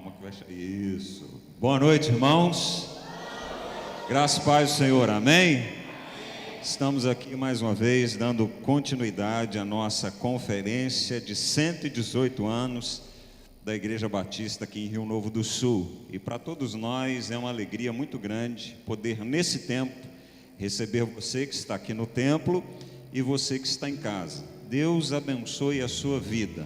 Calma que vai chegar. Isso. Boa noite, irmãos. Graças e paz do Senhor, amém? Estamos aqui mais uma vez dando continuidade à nossa conferência de 118 anos da Igreja Batista aqui em Rio Novo do Sul. E para todos nós é uma alegria muito grande poder nesse tempo receber você que está aqui no templo e você que está em casa. Deus abençoe a sua vida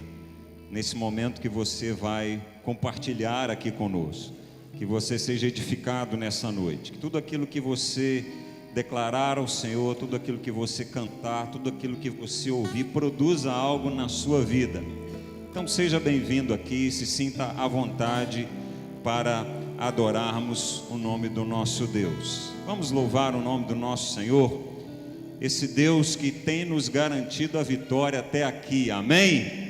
nesse momento que você vai compartilhar aqui conosco. Que você seja edificado nessa noite. Que tudo aquilo que você declarar ao Senhor, tudo aquilo que você cantar, tudo aquilo que você ouvir, produza algo na sua vida. Então seja bem-vindo aqui, se sinta à vontade para adorarmos o nome do nosso Deus. Vamos louvar o nome do nosso Senhor, esse Deus que tem nos garantido a vitória até aqui, amém?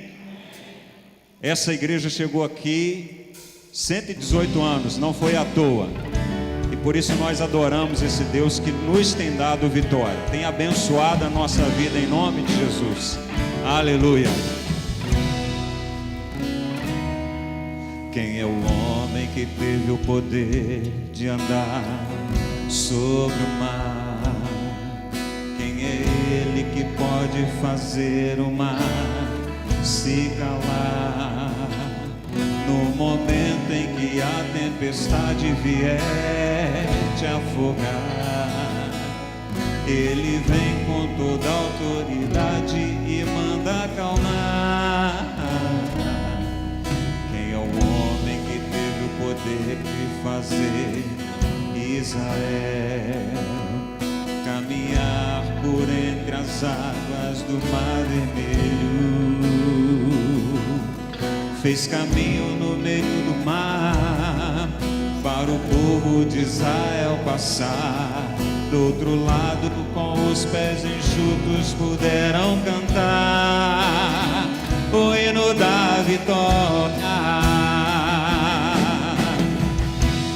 Essa igreja chegou aqui 118 anos, não foi à toa. E por isso nós adoramos esse Deus que nos tem dado vitória, tem abençoado a nossa vida em nome de Jesus. Aleluia. Quem é o homem que teve o poder de andar sobre o mar? Quem é ele que pode fazer o mar se calar? No momento em que a tempestade vier te afogar, ele vem com toda a autoridade e manda acalmar. Quem é o homem que teve o poder de fazer Israel caminhar por entre as águas do Mar Vermelho? Fez caminho no meio do mar para o povo de Israel passar. Do outro lado, com os pés enxutos, puderam cantar o hino da vitória.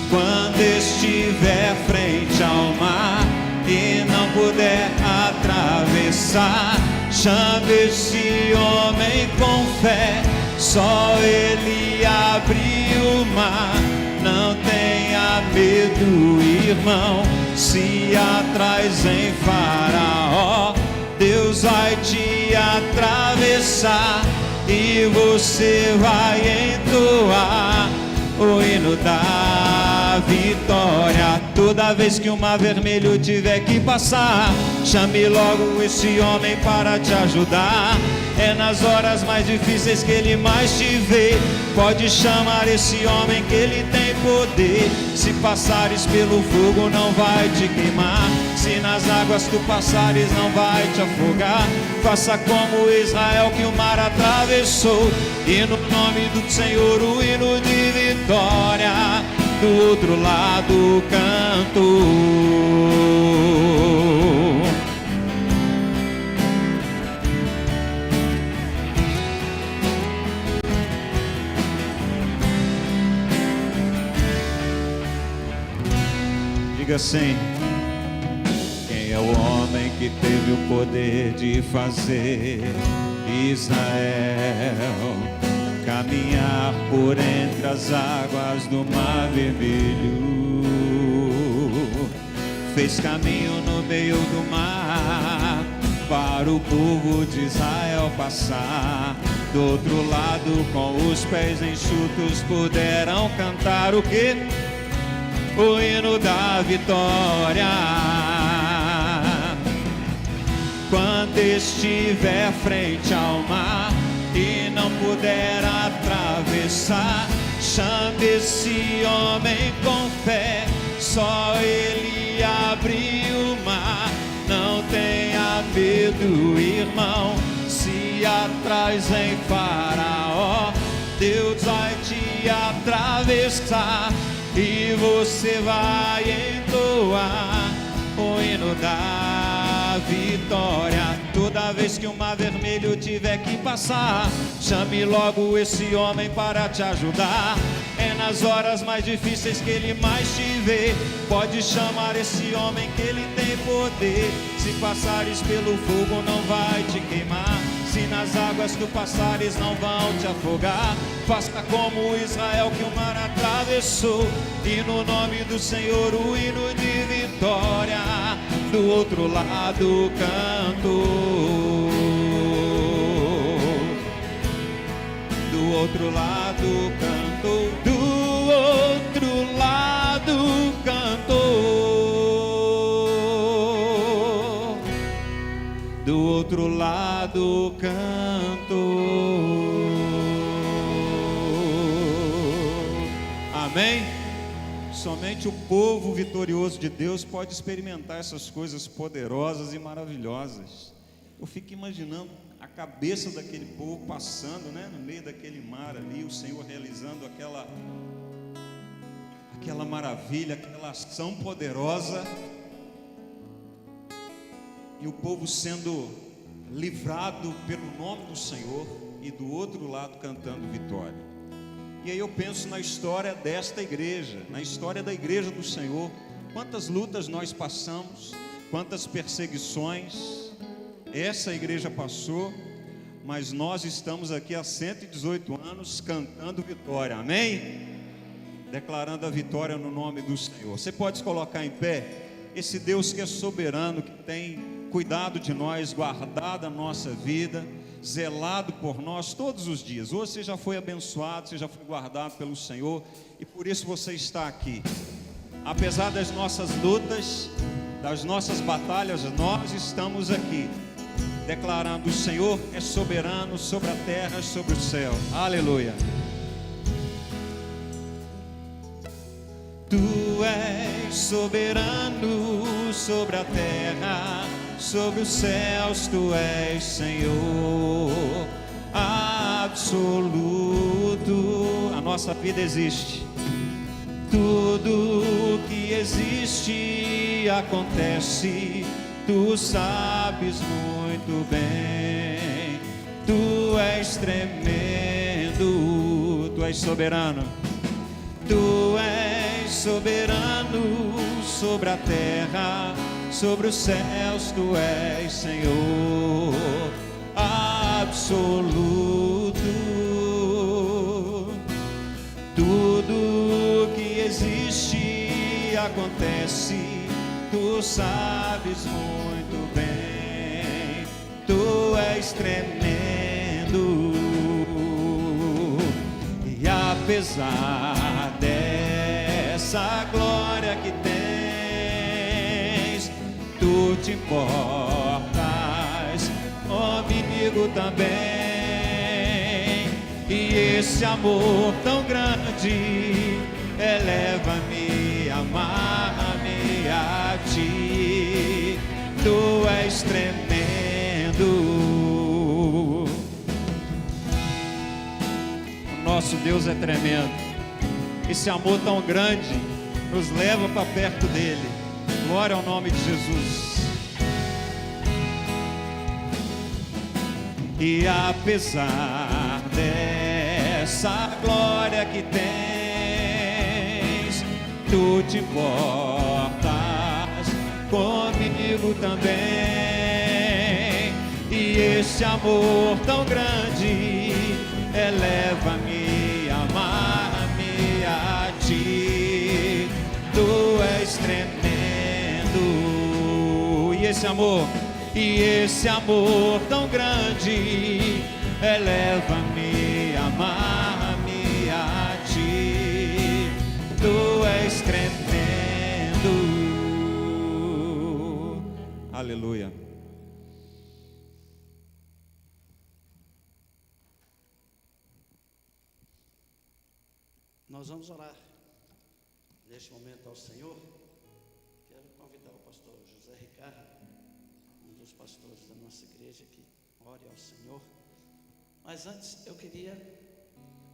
Quando estiver frente ao mar e não puder atravessar, chame esse homem com fé, só ele abriu o mar. Não tenha medo, irmão, se atrás em Faraó, Deus vai te atravessar e você vai entoar o hino da vitória. Toda vez que o Mar Vermelho tiver que passar, chame logo esse homem para te ajudar. É nas horas mais difíceis que ele mais te vê. Pode chamar esse homem que ele tem poder. Se passares pelo fogo não vai te queimar, se nas águas tu passares não vai te afogar. Faça como Israel que o mar atravessou, e no nome do Senhor o hino de vitória do outro lado canto. Diga assim: quem é o homem que teve o poder de fazer Israel caminhar por entre as águas do Mar Vermelho? Fez caminho no meio do mar para o povo de Israel passar. Do outro lado, com os pés enxutos, puderam cantar o quê? O hino da vitória. Quando estiver frente ao mar e não puder atravessar, chame esse homem com fé, só ele abriu o mar. Não tenha medo, irmão, se atrás em Faraó, Deus vai te atravessar e você vai entoar o hino da vitória. Toda vez que o Mar Vermelho tiver que passar, chame logo esse homem para te ajudar. É nas horas mais difíceis que ele mais te vê. Pode chamar esse homem que ele tem poder. Se passares pelo fogo não vai te queimar, se nas águas tu passares não vão te afogar. Faça como Israel que o mar cessou, e no nome do Senhor o hino de vitória do outro lado cantou. Do outro lado cantou, do outro lado cantou, do outro lado cantou. Amém? Somente o povo vitorioso de Deus pode experimentar essas coisas poderosas e maravilhosas. Eu fico imaginando a cabeça daquele povo passando, né, no meio daquele mar ali, o Senhor realizando aquela maravilha, aquela ação poderosa, e o povo sendo livrado pelo nome do Senhor, e do outro lado cantando vitória. E aí eu penso na história desta igreja, na história da igreja do Senhor. Quantas lutas nós passamos, quantas perseguições essa igreja passou, mas nós estamos aqui há 118 anos cantando vitória, amém? Declarando a vitória no nome do Senhor. Você pode se colocar em pé? Esse Deus que é soberano, que tem cuidado de nós, guardado a nossa vida, zelado por nós todos os dias. Hoje você já foi abençoado, você já foi guardado pelo Senhor, e por isso você está aqui. Apesar das nossas lutas, das nossas batalhas, nós estamos aqui, declarando: o Senhor é soberano sobre a terra, sobre o céu. Aleluia. Tu és soberano sobre a terra, sobre os céus. Tu és Senhor absoluto. A nossa vida existe. Tudo que existe acontece. Tu sabes muito bem. Tu és tremendo. Tu és soberano. Tu és soberano sobre a terra, sobre os céus. Tu és Senhor absoluto. Tudo que existe acontece. Tu sabes muito bem. Tu és tremendo. E apesar dessa glória que tens, tu te importas comigo também. E esse amor tão grande eleva-me, amar-me a ti. Tu és tremendo. Nosso Deus é tremendo. Esse amor tão grande nos leva para perto dele. Glória ao nome de Jesus. E apesar dessa glória que tens, tu te importas comigo também. E esse amor tão grande eleva-me, amar-me a ti. Tu és tremendo. E esse amor tão grande eleva-me, amar-me a ti. Tu és tremendo. Aleluia. Nós vamos orar neste momento ao Senhor. Quero convidar o pastor José Ricardo, um dos pastores da nossa igreja, que ore ao Senhor. Mas antes eu queria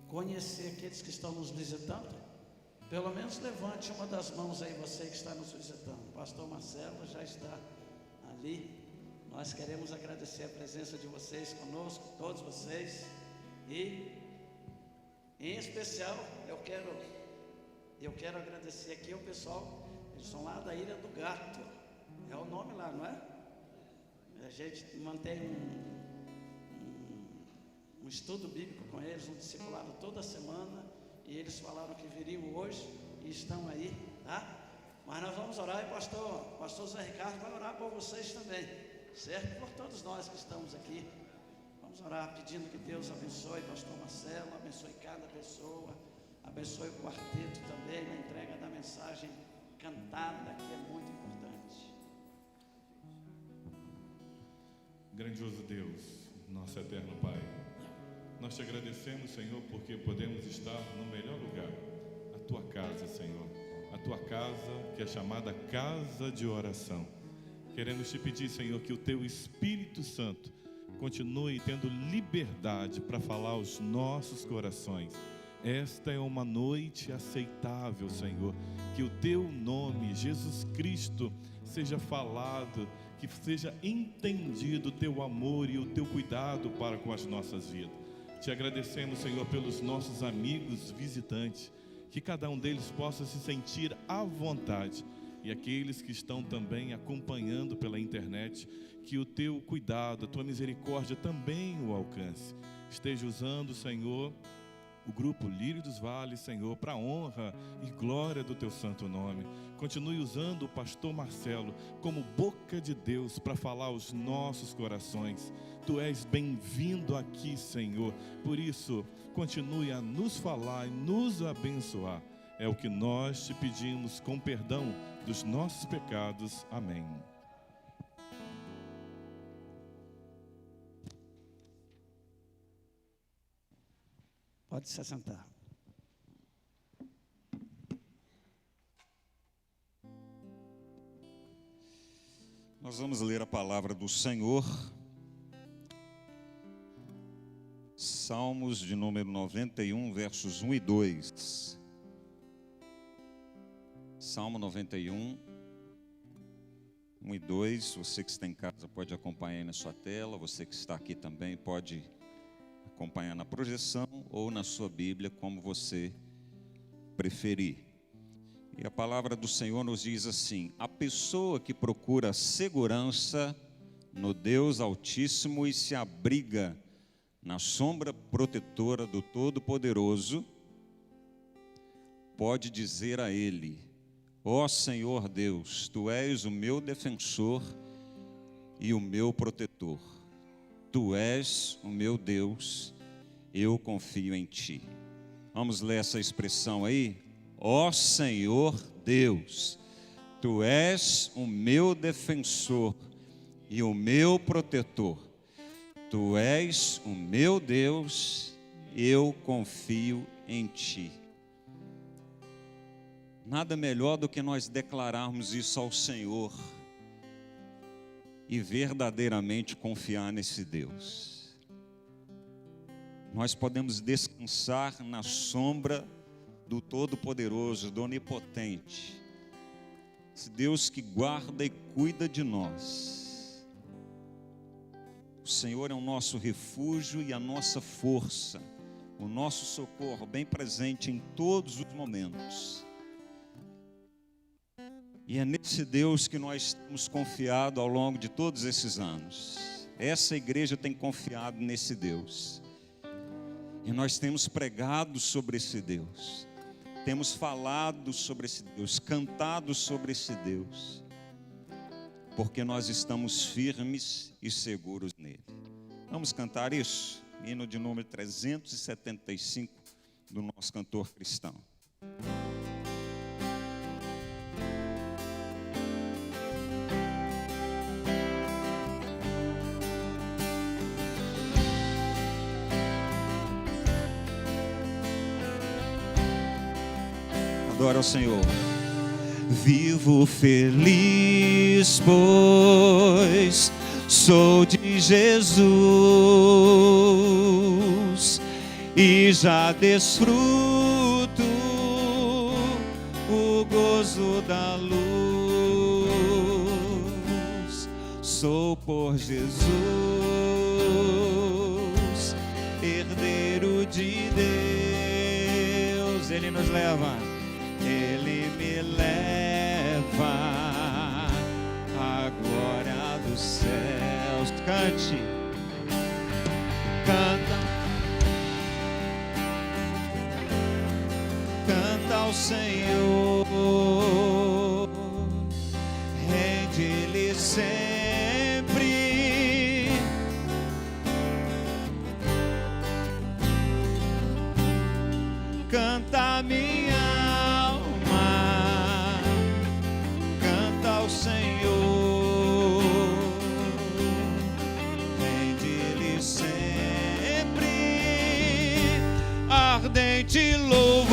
conhecer aqueles que estão nos visitando. Pelo menos levante uma das mãos aí, você que está nos visitando. O pastor Marcelo já está ali. Nós queremos agradecer a presença de vocês conosco, todos vocês. E em especial, eu quero agradecer aqui ao pessoal. Eles são lá da Ilha do Gato. É o nome lá, não é? A gente mantém um estudo bíblico com eles, um discipulado toda semana. e eles falaram que viriam hoje e estão aí, tá? Mas nós vamos orar e o pastor Zé Ricardo vai orar por vocês também, certo? Por todos nós que estamos aqui. Vamos orar pedindo que Deus abençoe o pastor Marcelo, abençoe cada pessoa, abençoe o quarteto também na entrega da mensagem cantada, que é muito importante. Grandioso Deus, nosso eterno Pai, nós te agradecemos, Senhor, porque podemos estar no melhor lugar, a tua casa, Senhor, a tua casa que é chamada casa de oração. Queremos te pedir, Senhor, que o teu Espírito Santo continue tendo liberdade para falar aos nossos corações. Esta é uma noite aceitável, Senhor, que o teu nome, Jesus Cristo, seja falado, que seja entendido o teu amor e o teu cuidado para com as nossas vidas. Te agradecemos, Senhor, pelos nossos amigos visitantes, que cada um deles possa se sentir à vontade, e aqueles que estão também acompanhando pela internet, que o teu cuidado, a tua misericórdia também o alcance. Esteja usando, Senhor, o grupo Lírio dos Vales, Senhor, para a honra e glória do teu santo nome. Continue usando o pastor Marcelo como boca de Deus para falar aos nossos corações. Tu és bem-vindo aqui, Senhor. Por isso, continue a nos falar e nos abençoar. É o que nós te pedimos com perdão dos nossos pecados. Amém. Pode se sentar. Nós vamos ler a palavra do Senhor, Salmos de número 91, versos 1 e 2. Salmo 91, 1 e 2. Você que está em casa pode acompanhar aí na sua tela, você que está aqui também pode acompanhar na projeção ou na sua Bíblia, como você preferir. E a palavra do Senhor nos diz assim: a pessoa que procura segurança no Deus Altíssimo e se abriga na sombra protetora do Todo-Poderoso, pode dizer a Ele: ó Senhor Deus, Tu és o meu defensor e o meu protetor. Tu és o meu Deus, eu confio em Ti. Vamos ler essa expressão aí? Ó Senhor Deus, Tu és o meu defensor e o meu protetor. Tu és o meu Deus, eu confio em Ti. Nada melhor do que nós declararmos isso ao Senhor e verdadeiramente confiar nesse Deus. Nós podemos descansar na sombra do Todo-Poderoso, do Onipotente, esse Deus que guarda e cuida de nós. O Senhor é o nosso refúgio e a nossa força, o nosso socorro bem presente em todos os momentos. E é nesse Deus que nós temos confiado ao longo de todos esses anos. Essa igreja tem confiado nesse Deus. E nós temos pregado sobre esse Deus. Temos falado sobre esse Deus, cantado sobre esse Deus. Porque nós estamos firmes e seguros nele. Vamos cantar isso? Hino de número 375 do nosso cantor cristão. Adora ao Senhor. Vivo feliz, pois sou de Jesus e já desfruto o gozo da luz. Sou por Jesus herdeiro de Deus. Ele nos leva. Ele me leva à glória dos céus. Cante, canta. ao Senhor, rende-lhe sempre. Canta minha alma, canta ao Senhor, rende-lhe sempre ardente louvor.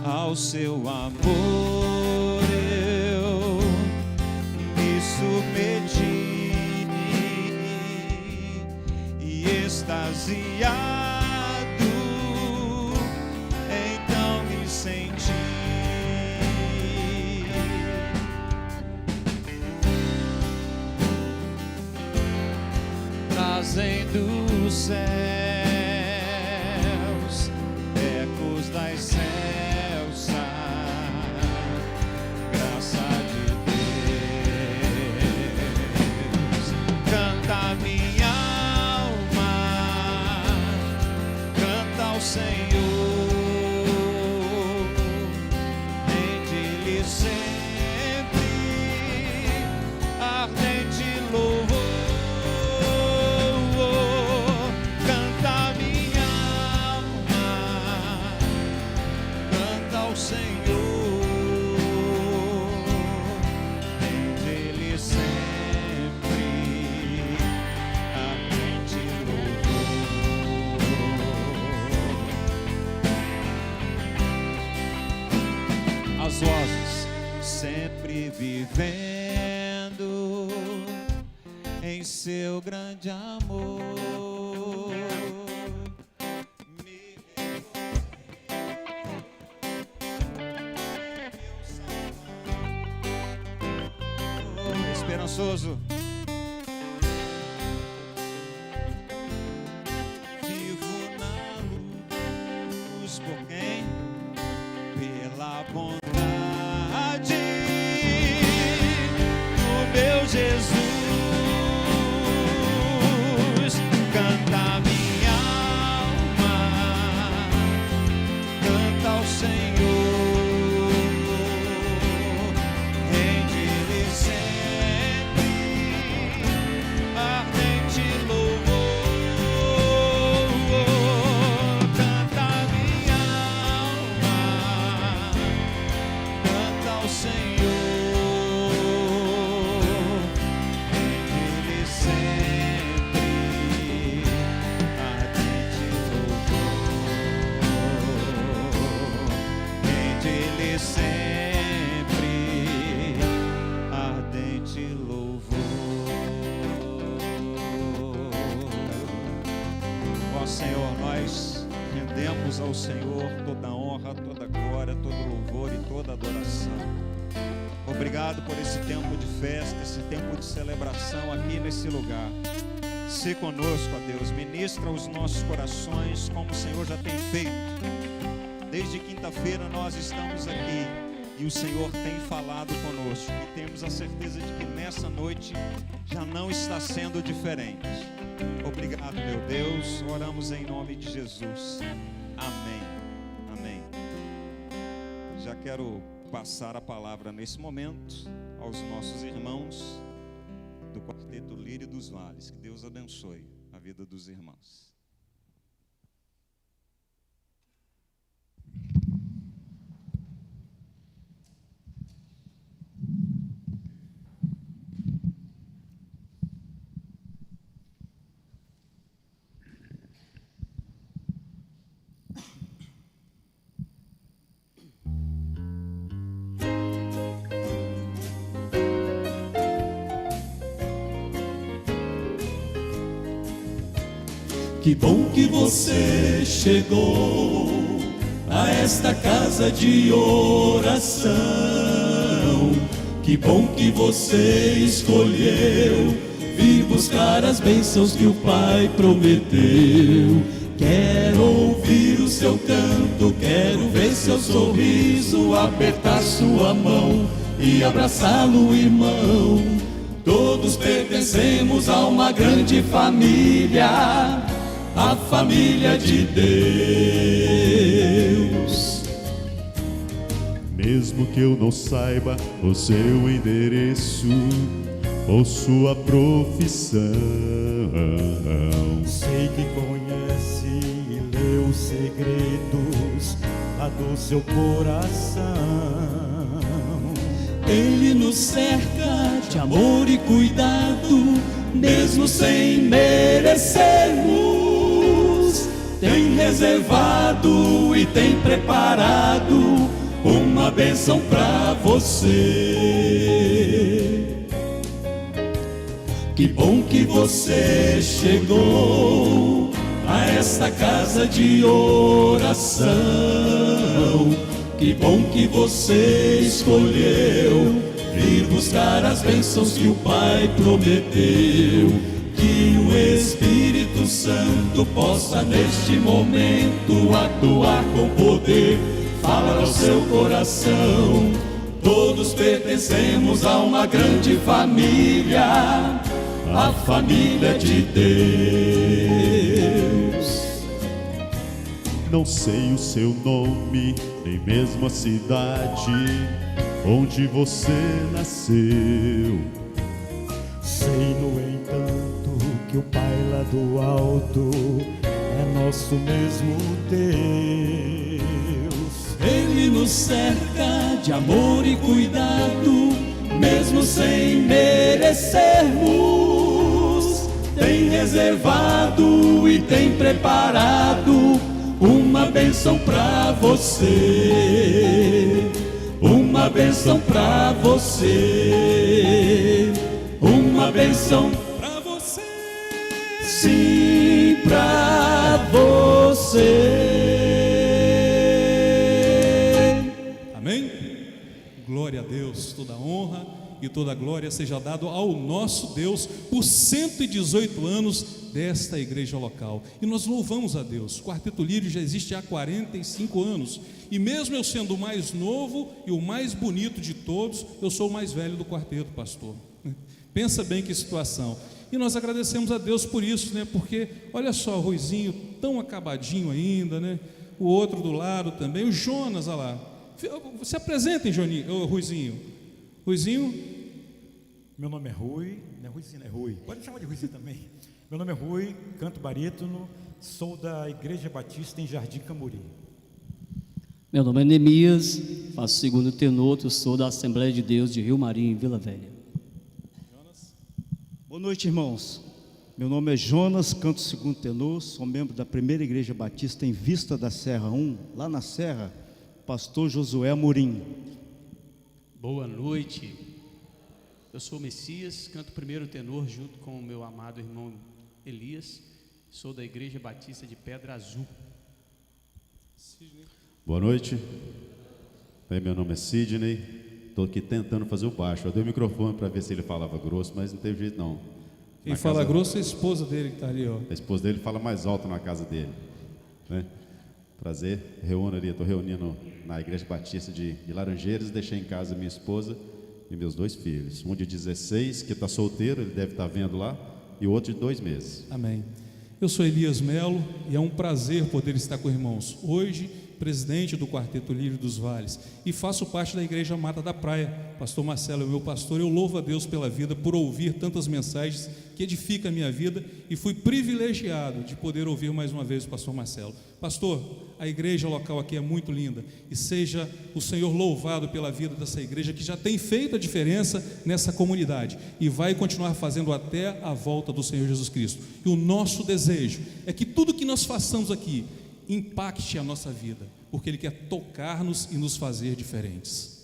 Ao seu amor eu me submeti e extasiado então me senti. Trazendo os céus, ecos das céus, graça de Deus. Canta minha alma, canta ao Senhor, rende-lhe sempre ardente louvor. As vozes sempre vivendo em seu grande amor. Esperançoso, vivo na luz por quem? Pela bondade do meu Jesus. Canta minha alma, canta ao Senhor, rende-lhe sempre ardente louvor. Canta minha alma, canta ao Senhor, rende-lhe sempre ardente louvor. Rende-lhe sempre ardente louvor. Ó Senhor, nós rendemos ao Senhor toda a honra, toda a glória, todo louvor e toda adoração. Obrigado por esse tempo de festa, esse tempo de celebração aqui nesse lugar. Se conosco, ó Deus, ministra os nossos corações como o Senhor já tem feito. Desde quinta-feira nós estamos aqui e o Senhor tem falado conosco. E temos a certeza de que nessa noite já não está sendo diferente. Obrigado, meu Deus. Oramos em nome de Jesus. Amém. Amém. Já quero passar a palavra nesse momento aos nossos irmãos do Quarteto Lírio dos Vales. Que Deus abençoe a vida dos irmãos. Que bom que você chegou a esta casa de oração. Que bom que você escolheu vir buscar as bênçãos que o Pai prometeu. Quero ouvir o seu canto, quero ver seu sorriso, apertar sua mão e abraçá-lo, irmão. Todos pertencemos a uma grande família, a família de Deus. Mesmo que eu não saiba o seu endereço ou sua profissão, sei que conhece e lê os segredos lá do seu coração. Ele nos cerca de amor e cuidado, mesmo sem merecermos. Tem reservado e tem preparado uma bênção pra você. Que bom que você chegou a esta casa de oração. Que bom que você escolheu vir buscar as bênçãos que o Pai prometeu. Que o Espírito Santo possa neste momento atuar com poder, falar ao seu coração. Todos pertencemos a uma grande família, a família de Deus. não sei o seu nome, nem mesmo a cidade onde você nasceu. Sei, no entanto, que o Pai lá do alto é nosso mesmo Deus. Ele nos cerca de amor e cuidado, mesmo sem merecermos. Tem reservado e tem preparado uma bênção pra você. Uma bênção pra você. Uma bênção pra você. Sim, pra você. Amém? Glória a Deus, toda honra e toda glória seja dado ao nosso Deus por 118 anos desta igreja local. E nós louvamos a Deus. O Quarteto Lírio já existe há 45 anos. E mesmo eu sendo o mais novo e o mais bonito de todos, eu sou o mais velho do quarteto, pastor. Pensa bem que situação. E nós agradecemos a Deus por isso, né? Porque olha só, o Ruizinho tão acabadinho ainda, né? O outro do lado também, o Jonas, olha lá. Se apresentem, Ruizinho. Ruizinho? Meu nome é Rui, não é Ruizinho, é Rui. Pode me chamar de Ruizinho também. Meu nome é Rui, canto barítono, sou da Igreja Batista em Jardim Camburi. Meu nome é Neemias, faço segundo tenor, eu sou da Assembleia de Deus de Rio Marinho, em Vila Velha. Boa noite, irmãos. Meu nome é Jonas, canto segundo tenor, sou membro da Primeira Igreja Batista em Vista da Serra 1, lá na Serra, pastor Josué Amorim. Boa noite, eu sou Messias, canto primeiro tenor junto com o meu amado irmão Elias, sou da Igreja Batista de Pedra Azul. Boa noite, meu nome é Sidney, estou aqui tentando fazer o baixo. Eu dei o microfone para ver se ele falava grosso, mas não teve jeito não. Quem fala grosso é a esposa dele que está ali, ó. A esposa dele fala mais alto na casa dele, né? Prazer, estou reunindo na Igreja Batista de Laranjeiras, deixei em casa minha esposa e meus 2 filhos, um de 16 que está solteiro, ele deve estar vendo lá, e o outro de 2 meses. Amém. Eu sou Elias Melo e é um prazer poder estar com irmãos hoje, presidente do Quarteto Lírio dos Vales, e faço parte da Igreja Mata da Praia. Pastor Marcelo é o meu pastor. Eu louvo a Deus pela vida, por ouvir tantas mensagens que edificam a minha vida, e fui privilegiado de poder ouvir mais uma vez o pastor Marcelo. Pastor, a igreja local aqui é muito linda, e seja o Senhor louvado pela vida dessa igreja que já tem feito a diferença nessa comunidade e vai continuar fazendo até a volta do Senhor Jesus Cristo. E o nosso desejo é que tudo que nós façamos aqui impacte a nossa vida, porque Ele quer tocar-nos e nos fazer diferentes.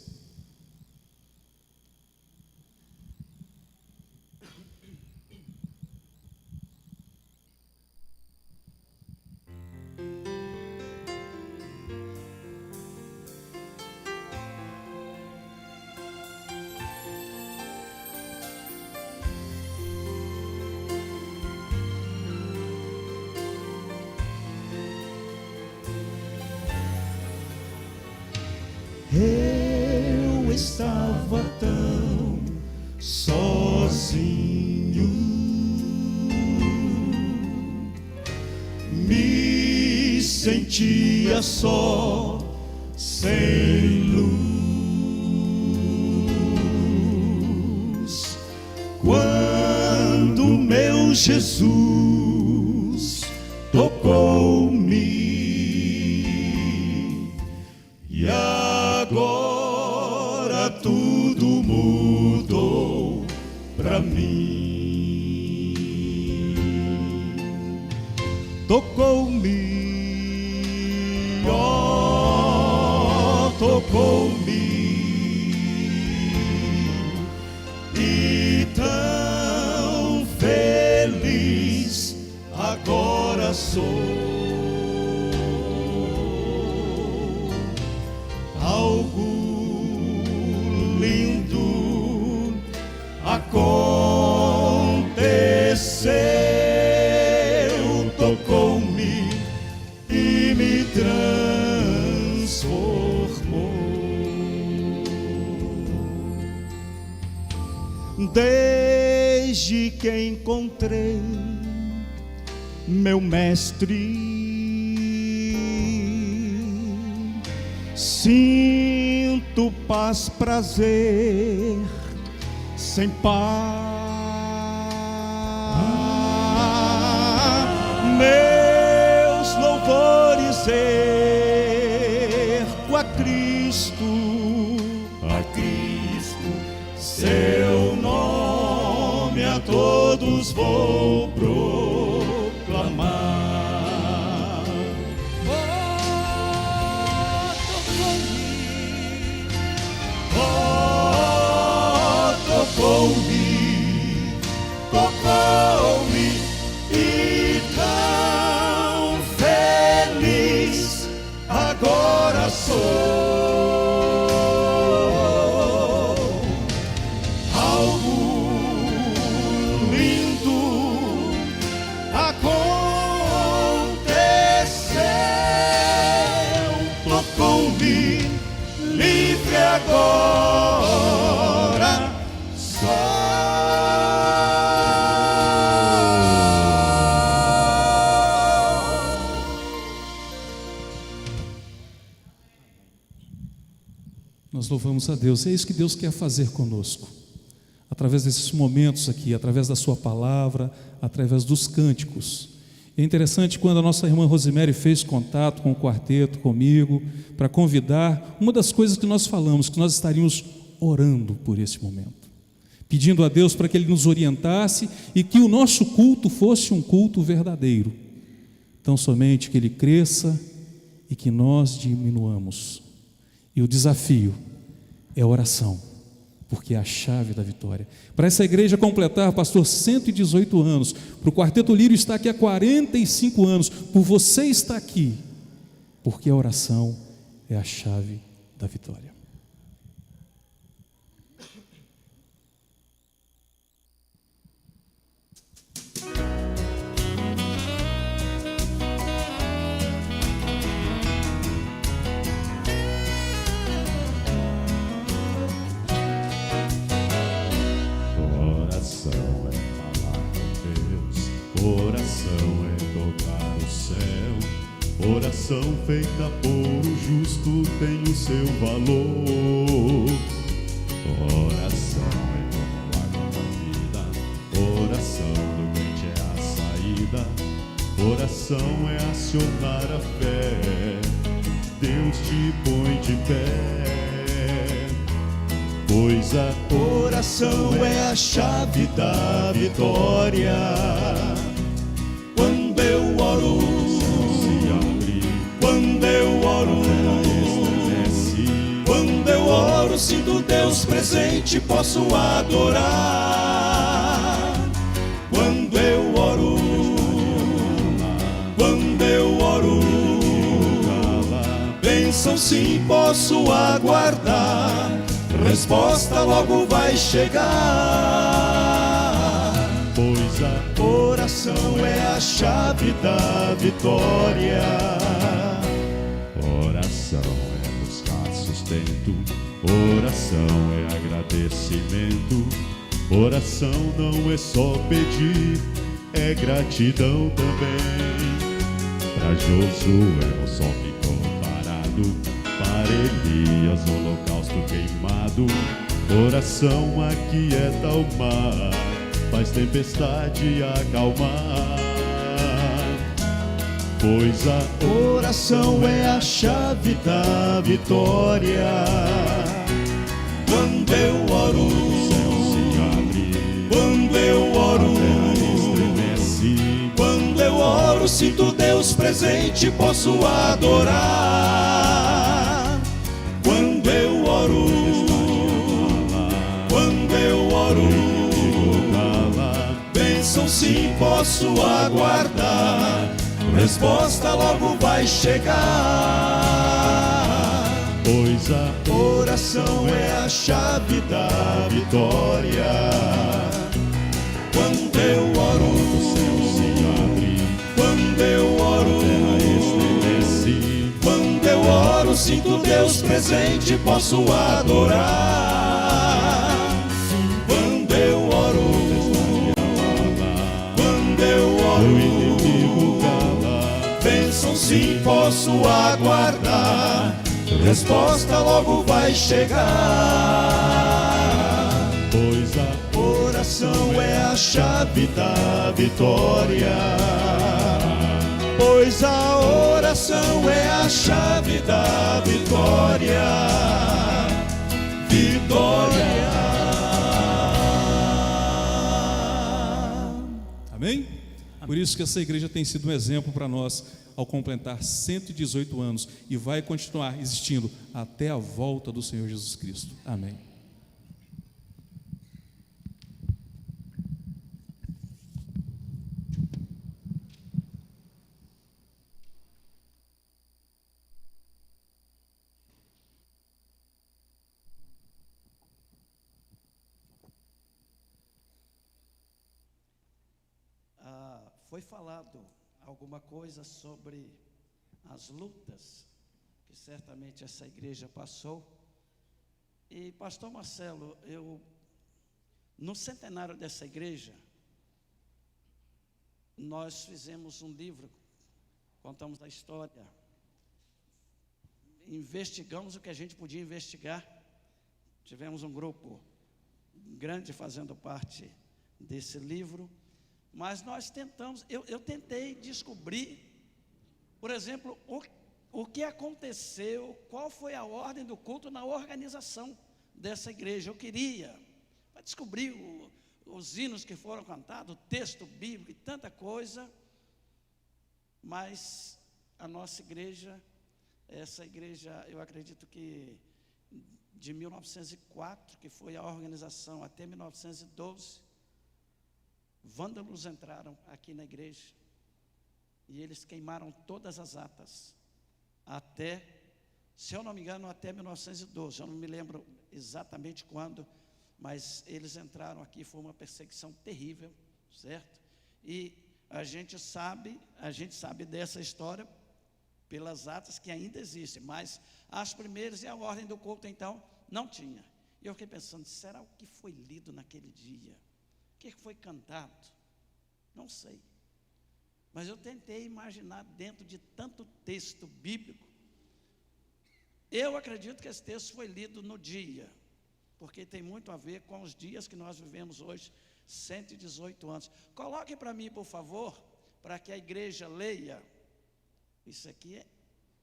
Hey. sozinho, me sentia só, sem luz. Quando meu Jesus tocou-me, e agora tudo mudou pra mim. Tocou-me, oh, tocou-me, e tão feliz agora sou. Algo lindo aconteceu, tocou-me e me transformou. Desde que encontrei meu mestre, sinto paz, prazer, sem par. Meus louvores ergo a Cristo, seu nome a todos vou proclamar. Tocou-me, tocou-me, e tão feliz agora sou. Algo lindo aconteceu, tocou-me, livre agora. Nós louvamos a Deus. É isso que Deus quer fazer conosco, através desses momentos aqui, através da sua palavra, através dos cânticos. É interessante quando a nossa irmã Rosemary fez contato com o quarteto, comigo, para convidar, uma das coisas que nós falamos, que nós estaríamos orando por esse momento, pedindo a Deus para que Ele nos orientasse e que o nosso culto fosse um culto verdadeiro, tão somente que Ele cresça e que nós diminuamos. E o desafio é a oração, porque é a chave da vitória. Para essa igreja completar, pastor, 118 anos, para o Quarteto Lírio estar aqui há 45 anos, por você estar aqui, porque a oração é a chave da vitória. Oração é tocar o céu, oração feita por o justo tem o seu valor. Oração é como água da vida, oração do crente é a saída, oração é acionar a fé, Deus te põe de pé. Pois a oração é a chave da vitória. Quando eu oro, quando eu oro, quando eu oro, sinto Deus presente, posso adorar. Quando eu oro, quando eu oro, bênção sim posso aguardar, resposta logo vai chegar. Pois a oração é a chave da vitória. Oração é buscar sustento, oração é agradecimento, Oração não é só pedir, é gratidão também. Para Josué o sol ficou parado, para Elias o holocausto queimado. Oração aquieta o mar, faz tempestade acalmar. Pois a oração é a chave da vitória. Quando eu oro, o céu se abre. Quando eu oro, a terra estremece. Quando eu oro, sinto Deus presente, posso adorar. Quando eu oro, quando eu oro, bênção sim posso aguardar, resposta logo vai chegar. Pois a oração é a chave da vitória. Quando eu oro, o céu se abre. Quando eu oro, a terra estremece. Quando eu oro, sinto Deus presente, posso adorar. Quando eu oro, quando eu oro, o inimigo cala. Bênção sim posso aguardar, resposta logo vai chegar. Pois a oração é a chave da vitória. Pois a oração é a chave da vitória. Vitória. Amém? Por isso que essa igreja tem sido um exemplo para nós ao completar 118 anos e vai continuar existindo até a volta do Senhor Jesus Cristo. Amém. Foi falado alguma coisa sobre as lutas que certamente essa igreja passou. E pastor Marcelo, no centenário dessa igreja, nós fizemos um livro, contamos a história, investigamos o que a gente podia investigar. Tivemos um grupo grande fazendo parte desse livro. Mas nós tentamos, eu tentei descobrir, por exemplo, o que aconteceu, qual foi a ordem do culto na organização dessa igreja. Eu queria descobrir os hinos que foram cantados, o texto bíblico e tanta coisa, mas a nossa igreja, essa igreja, eu acredito que de 1904, que foi a organização, até 1912, vândalos entraram aqui na igreja e eles queimaram todas as atas até, se eu não me engano, até 1912. Eu não me lembro exatamente quando, mas eles entraram aqui. Foi uma perseguição terrível, certo? E a gente sabe dessa história pelas atas que ainda existem, mas as primeiras e a ordem do culto então não tinha. E eu fiquei pensando, será o que foi lido naquele dia? O que foi cantado? Não sei. Mas eu tentei imaginar dentro de tanto texto bíblico. Eu acredito que esse texto foi lido no dia, porque tem muito a ver com os dias que nós vivemos hoje, 118 anos. Coloque para mim, por favor, para que a igreja leia. Isso aqui,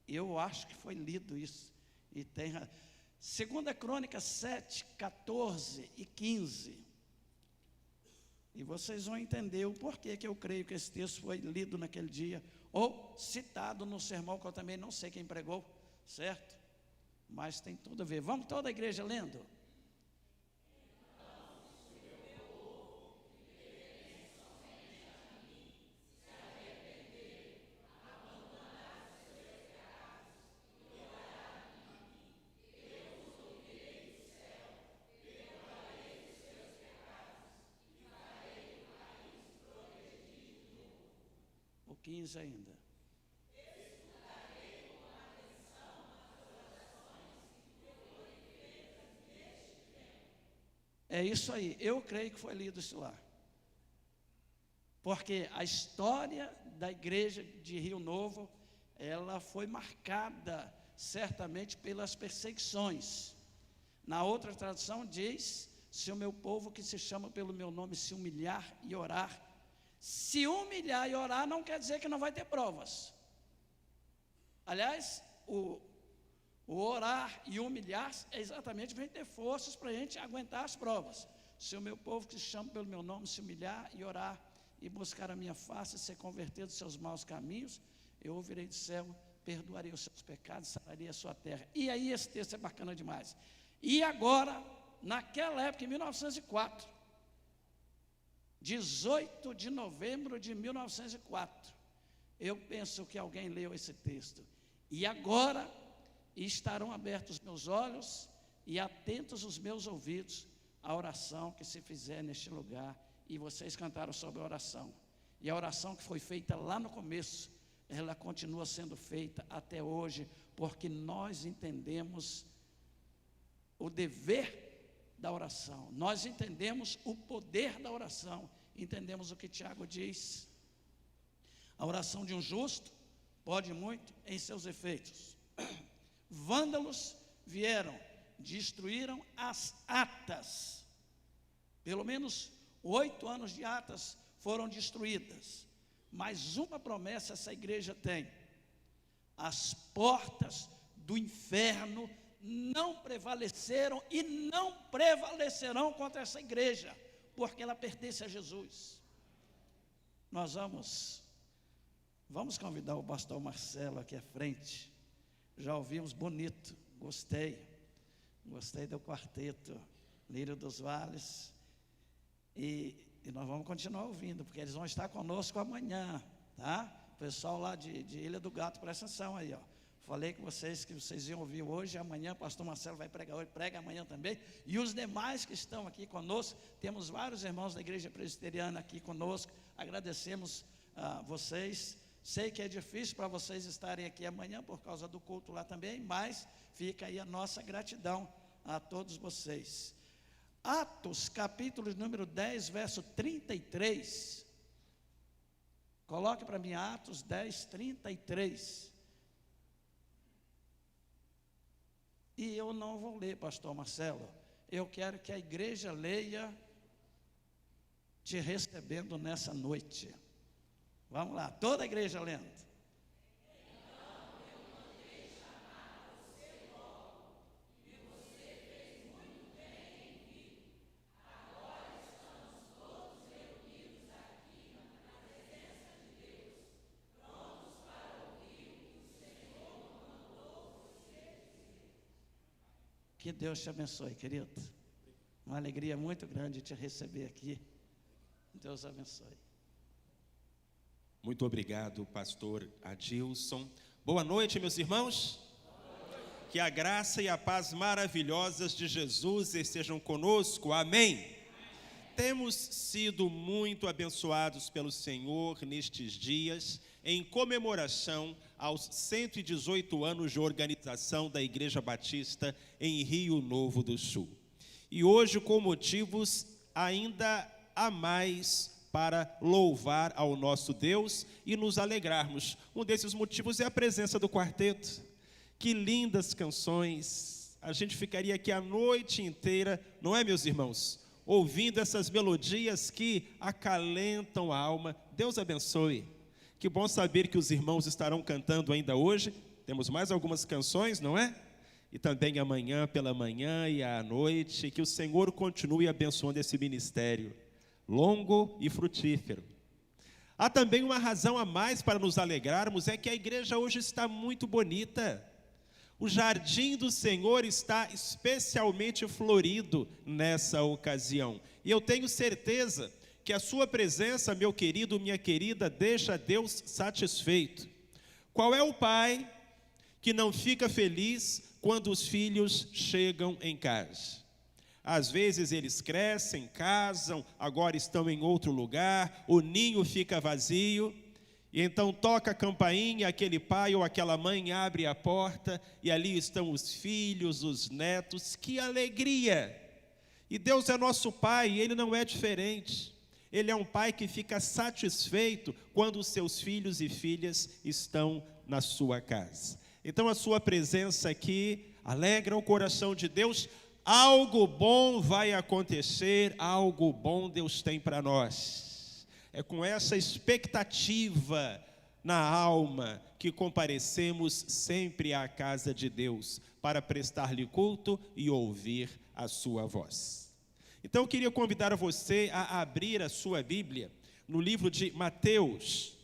eu acho que foi lido isso. E tem 2 Crônicas 7, 14 e 15. E vocês vão entender o porquê que eu creio que esse texto foi lido naquele dia, ou citado no sermão, que eu também não sei quem pregou, certo? Mas tem tudo a ver. Vamos toda a igreja lendo? O 15 ainda. É isso aí, eu creio que foi lido isso lá. Porque a história da igreja de Rio Novo, ela foi marcada certamente pelas perseguições. Na outra tradução diz: se o meu povo que se chama pelo meu nome se humilhar e orar. Se humilhar e orar não quer dizer que não vai ter provas. Aliás, o orar e humilhar é exatamente para a gente ter forças para a gente aguentar as provas. Se o meu povo que se chama pelo meu nome se humilhar e orar e buscar a minha face e se converter dos seus maus caminhos, eu ouvirei do céu, perdoarei os seus pecados, sararei a sua terra. E aí esse texto é bacana demais. E agora, naquela época, em 1904, 18 de novembro de 1904, eu penso que alguém leu esse texto. E agora estarão abertos os meus olhos e atentos os meus ouvidos à oração que se fizer neste lugar. E vocês cantaram sobre a oração. E a oração que foi feita lá no começo, ela continua sendo feita até hoje, porque nós entendemos o dever da oração, nós entendemos o poder da oração, entendemos o que Tiago diz. A oração de um justo pode muito em seus efeitos. Vândalos vieram, destruíram as atas, pelo menos 8 anos de atas foram destruídas, mas uma promessa essa igreja tem: as portas do inferno não prevaleceram e não prevalecerão contra essa igreja, porque ela pertence a Jesus. Nós vamos convidar o pastor Marcelo aqui à frente. Já ouvimos bonito, gostei do quarteto Lírio dos Vales, e nós vamos continuar ouvindo, porque eles vão estar conosco amanhã, tá? O pessoal lá de Ilha do Gato, presta atenção aí, ó. Falei com vocês que vocês iam ouvir hoje, amanhã o pastor Marcelo vai pregar hoje, prega amanhã também, e os demais que estão aqui conosco. Temos vários irmãos da igreja presbiteriana aqui conosco, agradecemos a vocês. Sei que é difícil para vocês estarem aqui amanhã por causa do culto lá também, mas fica aí a nossa gratidão a todos vocês. Atos, capítulo número 10, verso 33. Coloque para mim Atos 10, 33. E eu não vou ler, pastor Marcelo. Eu quero que a igreja leia, te recebendo nessa noite. Vamos lá, toda a igreja lendo. Que Deus te abençoe, querido. Uma alegria muito grande te receber aqui. Deus abençoe. Muito obrigado, pastor Adilson. Boa noite, meus irmãos. Que a graça e a paz maravilhosas de Jesus estejam conosco. Amém. Temos sido muito abençoados pelo Senhor nestes dias, em comemoração aos 118 anos de organização da Igreja Batista em Rio Novo do Sul. E hoje, com motivos ainda a mais para louvar ao nosso Deus e nos alegrarmos. Um desses motivos é a presença do quarteto. Que lindas canções! A gente ficaria aqui a noite inteira, não é, meus irmãos? Ouvindo essas melodias que acalentam a alma. Deus abençoe. Que bom saber que os irmãos estarão cantando ainda hoje. Temos mais algumas canções, não é? E também amanhã pela manhã e à noite. Que o Senhor continue abençoando esse ministério longo e frutífero. Há também uma razão a mais para nos alegrarmos, é que a igreja hoje está muito bonita. O jardim do Senhor está especialmente florido nessa ocasião. E eu tenho certeza que a sua presença, meu querido, minha querida, deixa Deus satisfeito. Qual é o pai que não fica feliz quando os filhos chegam em casa? Às vezes eles crescem, casam, agora estão em outro lugar, o ninho fica vazio, e então toca a campainha, aquele pai ou aquela mãe abre a porta, e ali estão os filhos, os netos, que alegria! E Deus é nosso Pai, e Ele não é diferente. Ele é um Pai que fica satisfeito quando os seus filhos e filhas estão na sua casa. Então a sua presença aqui alegra o coração de Deus. Algo bom vai acontecer, algo bom Deus tem para nós. É com essa expectativa na alma que comparecemos sempre à casa de Deus, para prestar-lhe culto e ouvir a sua voz. Então eu queria convidar você a abrir a sua Bíblia no livro de Mateus.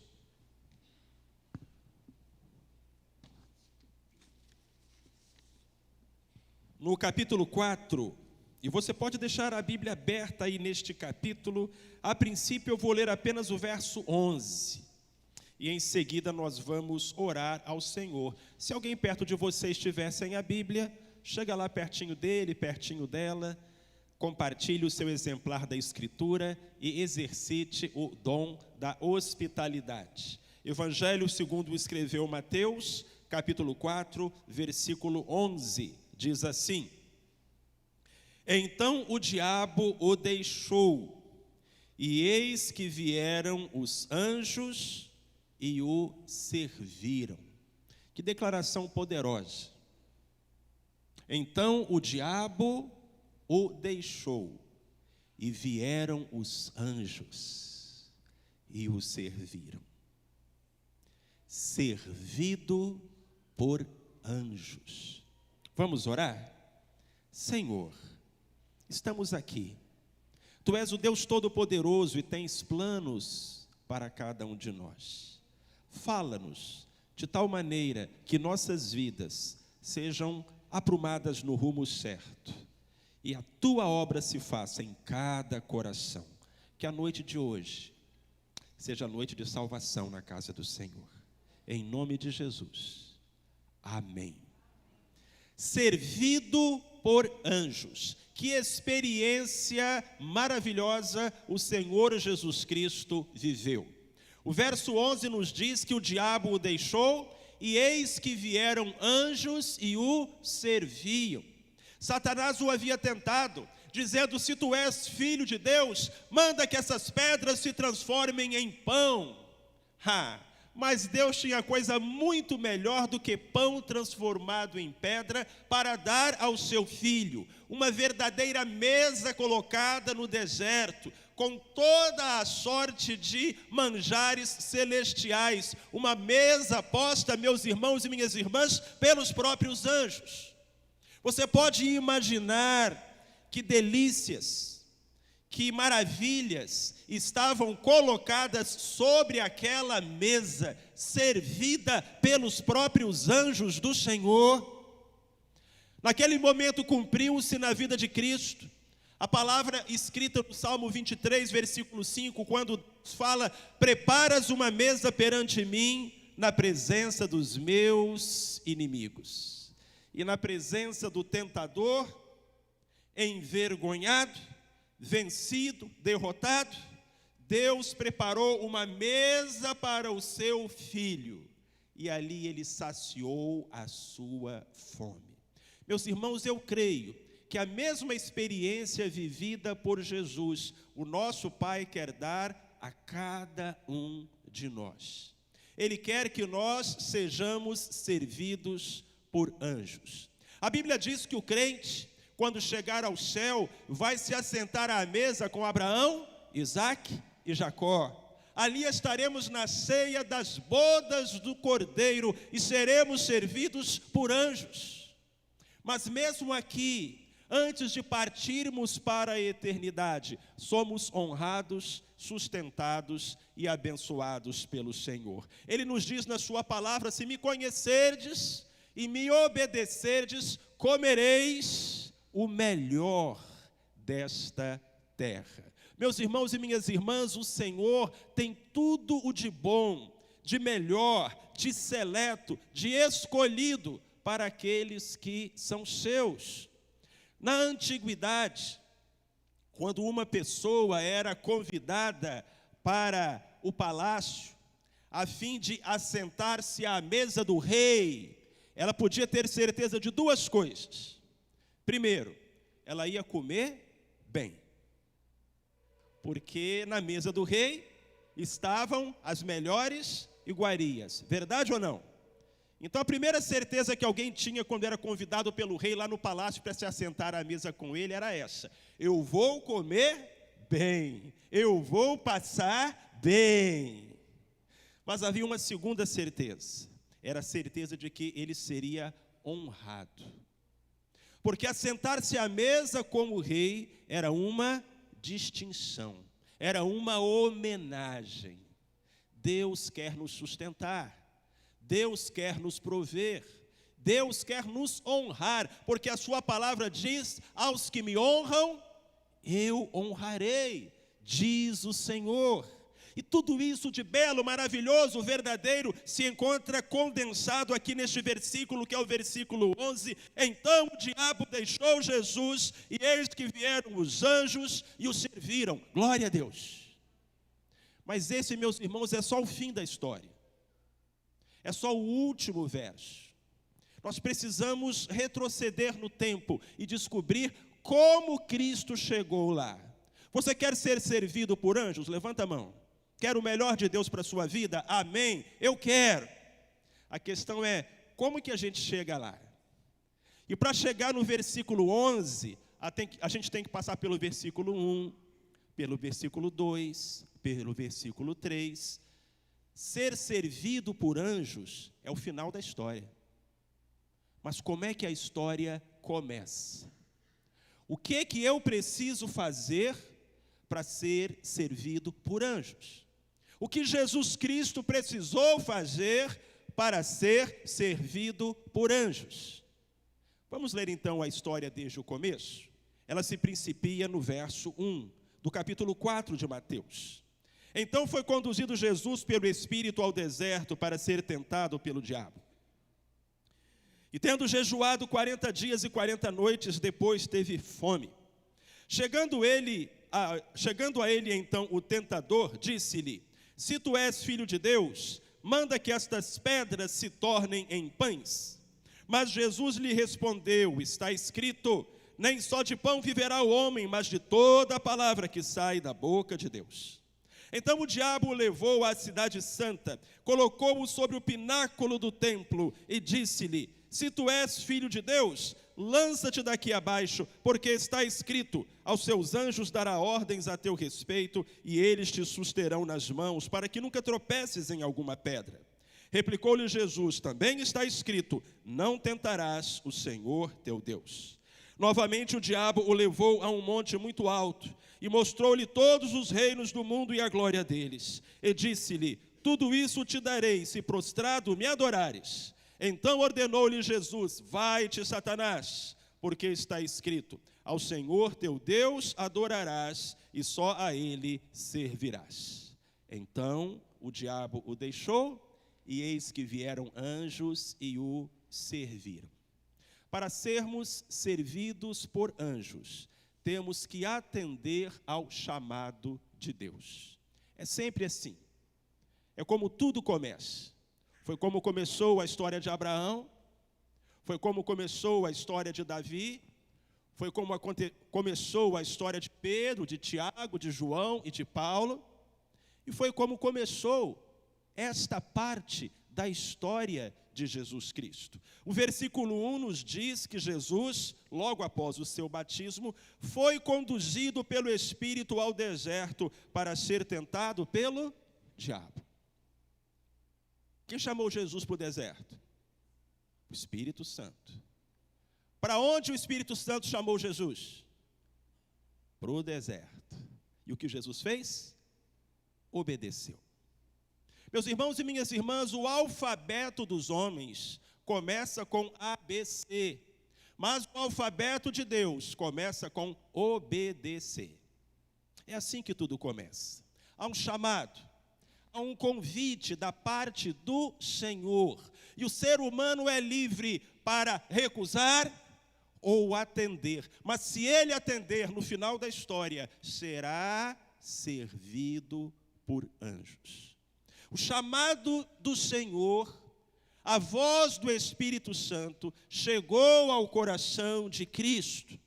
No capítulo 4, e você pode deixar a Bíblia aberta aí neste capítulo. A princípio eu vou ler apenas o verso 11, e em seguida nós vamos orar ao Senhor. Se alguém perto de você estiver sem a Bíblia, chega lá pertinho dele, pertinho dela, compartilhe o seu exemplar da Escritura e exercite o dom da hospitalidade. Evangelho segundo escreveu Mateus, capítulo 4, versículo 11. Diz assim: então o diabo o deixou, e eis que vieram os anjos e o serviram. Que declaração poderosa! Então o diabo o deixou, e vieram os anjos e o serviram. Servido por anjos. Vamos orar? Senhor, estamos aqui. Tu és o Deus Todo-Poderoso e tens planos para cada um de nós. Fala-nos de tal maneira que nossas vidas sejam aprumadas no rumo certo e a tua obra se faça em cada coração. Que a noite de hoje seja a noite de salvação na casa do Senhor. Em nome de Jesus. Amém. Servido por anjos. Que experiência maravilhosa o Senhor Jesus Cristo viveu. O verso 11 nos diz que o diabo o deixou, e eis que vieram anjos e o serviam. Satanás o havia tentado, dizendo: se tu és filho de Deus, manda que essas pedras se transformem em pão. Mas Deus tinha coisa muito melhor do que pão transformado em pedra para dar ao seu filho. Uma verdadeira mesa colocada no deserto, com toda a sorte de manjares celestiais. Uma mesa posta, meus irmãos e minhas irmãs, pelos próprios anjos. Você pode imaginar que delícias, que maravilhas estavam colocadas sobre aquela mesa, servida pelos próprios anjos do Senhor. Naquele momento cumpriu-se na vida de Cristo a palavra escrita no Salmo 23, versículo 5, quando fala: preparas uma mesa perante mim, na presença dos meus inimigos. E na presença do tentador, envergonhado, vencido, derrotado, Deus preparou uma mesa para o seu filho, e ali ele saciou a sua fome. Meus irmãos, eu creio que a mesma experiência vivida por Jesus, o nosso Pai quer dar a cada um de nós. Ele quer que nós sejamos servidos por anjos. A Bíblia diz que o crente, quando chegar ao céu, vai se assentar à mesa com Abraão, Isaque e Jacó. Ali estaremos na ceia das bodas do Cordeiro e seremos servidos por anjos. Mas mesmo aqui, antes de partirmos para a eternidade, somos honrados, sustentados e abençoados pelo Senhor. Ele nos diz na sua palavra: se me conhecerdes e me obedecerdes, comereis o melhor desta terra. Meus irmãos e minhas irmãs, o Senhor tem tudo o de bom, de melhor, de seleto, de escolhido para aqueles que são seus. Na antiguidade, quando uma pessoa era convidada para o palácio, a fim de assentar-se à mesa do rei, ela podia ter certeza de duas coisas. Primeiro, ela ia comer bem. Porque na mesa do rei estavam as melhores iguarias. Verdade ou não? Então a primeira certeza que alguém tinha quando era convidado pelo rei lá no palácio para se assentar à mesa com ele era essa: eu vou comer bem, eu vou passar bem. Mas havia uma segunda certeza, era a certeza de que ele seria honrado. Porque assentar-se à mesa como rei era uma distinção, era uma homenagem. Deus quer nos sustentar, Deus quer nos prover, Deus quer nos honrar, porque a sua palavra diz: aos que me honram, eu honrarei, diz o Senhor. E tudo isso de belo, maravilhoso, verdadeiro, se encontra condensado aqui neste versículo, que é o versículo 11. Então o diabo deixou Jesus, e eis que vieram os anjos e o serviram. Glória a Deus. Mas esse, meus irmãos, é só o fim da história. É só o último verso. Nós precisamos retroceder no tempo e descobrir como Cristo chegou lá. Você quer ser servido por anjos? Levanta a mão. Quer o melhor de Deus para a sua vida? Amém? Eu quero. A questão é, como que a gente chega lá? E para chegar no versículo 11, a gente tem que passar pelo versículo 1, pelo versículo 2, pelo versículo 3. Ser servido por anjos é o final da história. Mas como é que a história começa? O que eu preciso fazer para ser servido por anjos? O que Jesus Cristo precisou fazer para ser servido por anjos? Vamos ler então a história desde o começo. Ela se principia no verso 1 do capítulo 4 de Mateus. Então foi conduzido Jesus pelo Espírito ao deserto para ser tentado pelo diabo. E tendo jejuado 40 dias e 40 noites, depois teve fome. Chegando a ele então o tentador, disse-lhe: se tu és filho de Deus, manda que estas pedras se tornem em pães. Mas Jesus lhe respondeu: está escrito, nem só de pão viverá o homem, mas de toda a palavra que sai da boca de Deus. Então o diabo o levou à cidade santa, colocou-o sobre o pináculo do templo e disse-lhe: se tu és filho de Deus, lança-te daqui abaixo, porque está escrito, aos seus anjos dará ordens a teu respeito, e eles te susterão nas mãos, para que nunca tropeces em alguma pedra. Replicou-lhe Jesus: também está escrito, não tentarás o Senhor teu Deus. Novamente o diabo o levou a um monte muito alto, e mostrou-lhe todos os reinos do mundo e a glória deles. E disse-lhe: tudo isso te darei, se prostrado me adorares. Então ordenou-lhe Jesus: vai-te, Satanás, porque está escrito, ao Senhor teu Deus adorarás, e só a Ele servirás. Então o diabo o deixou, e eis que vieram anjos e o serviram. Para sermos servidos por anjos, temos que atender ao chamado de Deus. É sempre assim. É como tudo começa. Foi como começou a história de Abraão, foi como começou a história de Davi, foi como começou a história de Pedro, de Tiago, de João e de Paulo, e foi como começou esta parte da história de Jesus Cristo. O versículo 1 nos diz que Jesus, logo após o seu batismo, foi conduzido pelo Espírito ao deserto para ser tentado pelo diabo. Quem chamou Jesus para o deserto? O Espírito Santo. Para onde o Espírito Santo chamou Jesus? Para o deserto. E o que Jesus fez? Obedeceu. Meus irmãos e minhas irmãs, o alfabeto dos homens começa com ABC, mas o alfabeto de Deus começa com obedecer. É assim que tudo começa. Há um chamado, há um convite da parte do Senhor, e o ser humano é livre para recusar ou atender, mas se ele atender, no final da história, será servido por anjos. O chamado do Senhor, a voz do Espírito Santo, chegou ao coração de Cristo.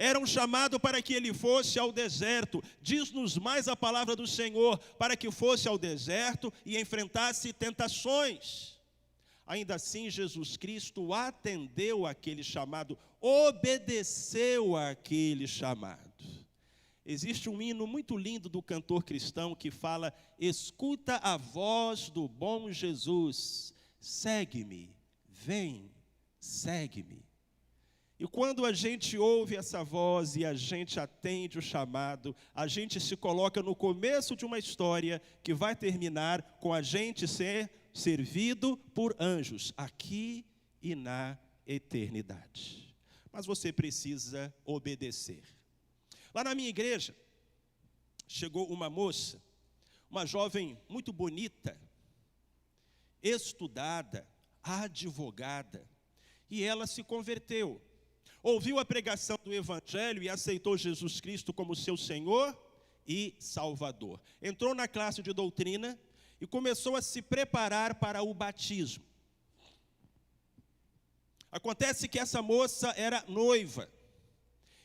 Era um chamado para que ele fosse ao deserto. Diz-nos mais a palavra do Senhor, para que fosse ao deserto e enfrentasse tentações. Ainda assim, Jesus Cristo atendeu àquele chamado, obedeceu àquele chamado. Existe um hino muito lindo do cantor cristão que fala: escuta a voz do bom Jesus, segue-me, vem, segue-me. E quando a gente ouve essa voz e a gente atende o chamado, a gente se coloca no começo de uma história que vai terminar com a gente ser servido por anjos, aqui e na eternidade. Mas você precisa obedecer. Lá na minha igreja, chegou uma moça, uma jovem muito bonita, estudada, advogada, e ela se converteu. Ouviu a pregação do Evangelho e aceitou Jesus Cristo como seu Senhor e Salvador. Entrou na classe de doutrina e começou a se preparar para o batismo. Acontece que essa moça era noiva,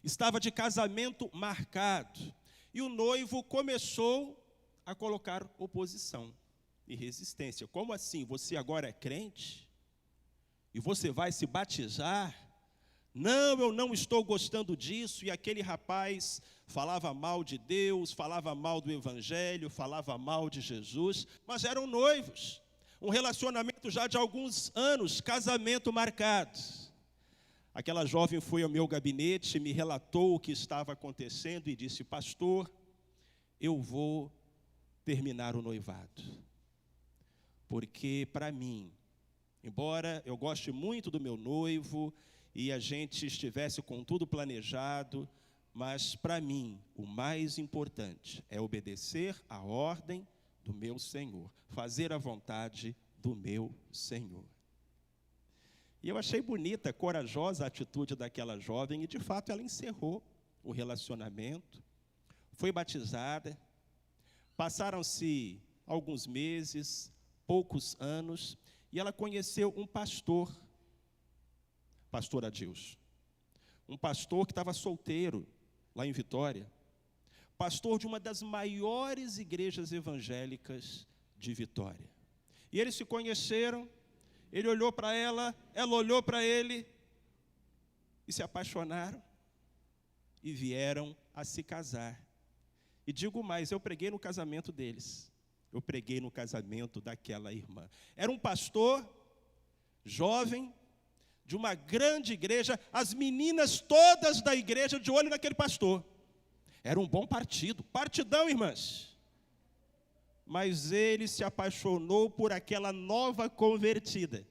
estava de casamento marcado, e o noivo começou a colocar oposição e resistência. Como assim? Você agora é crente? E você vai se batizar? Não, eu não estou gostando disso. E aquele rapaz falava mal de Deus, falava mal do Evangelho, falava mal de Jesus, mas eram noivos. Um relacionamento já de alguns anos, casamento marcado. Aquela jovem foi ao meu gabinete, me relatou o que estava acontecendo e disse: pastor, eu vou terminar o noivado. Porque para mim, embora eu goste muito do meu noivo e a gente estivesse com tudo planejado, mas para mim o mais importante é obedecer à ordem do meu Senhor, fazer a vontade do meu Senhor. E eu achei bonita, corajosa a atitude daquela jovem, e de fato ela encerrou o relacionamento, foi batizada, passaram-se alguns meses, poucos anos, e ela conheceu um pastor Adilson, um pastor que estava solteiro lá em Vitória, pastor de uma das maiores igrejas evangélicas de Vitória. E eles se conheceram, ele olhou para ela olhou para ele, e se apaixonaram, e vieram a se casar. E digo mais, eu preguei no casamento deles, eu preguei no casamento daquela irmã. Era um pastor jovem, de uma grande igreja, as meninas todas da igreja de olho naquele pastor. Era um bom partido, partidão, irmãs. Mas ele se apaixonou por aquela nova convertida,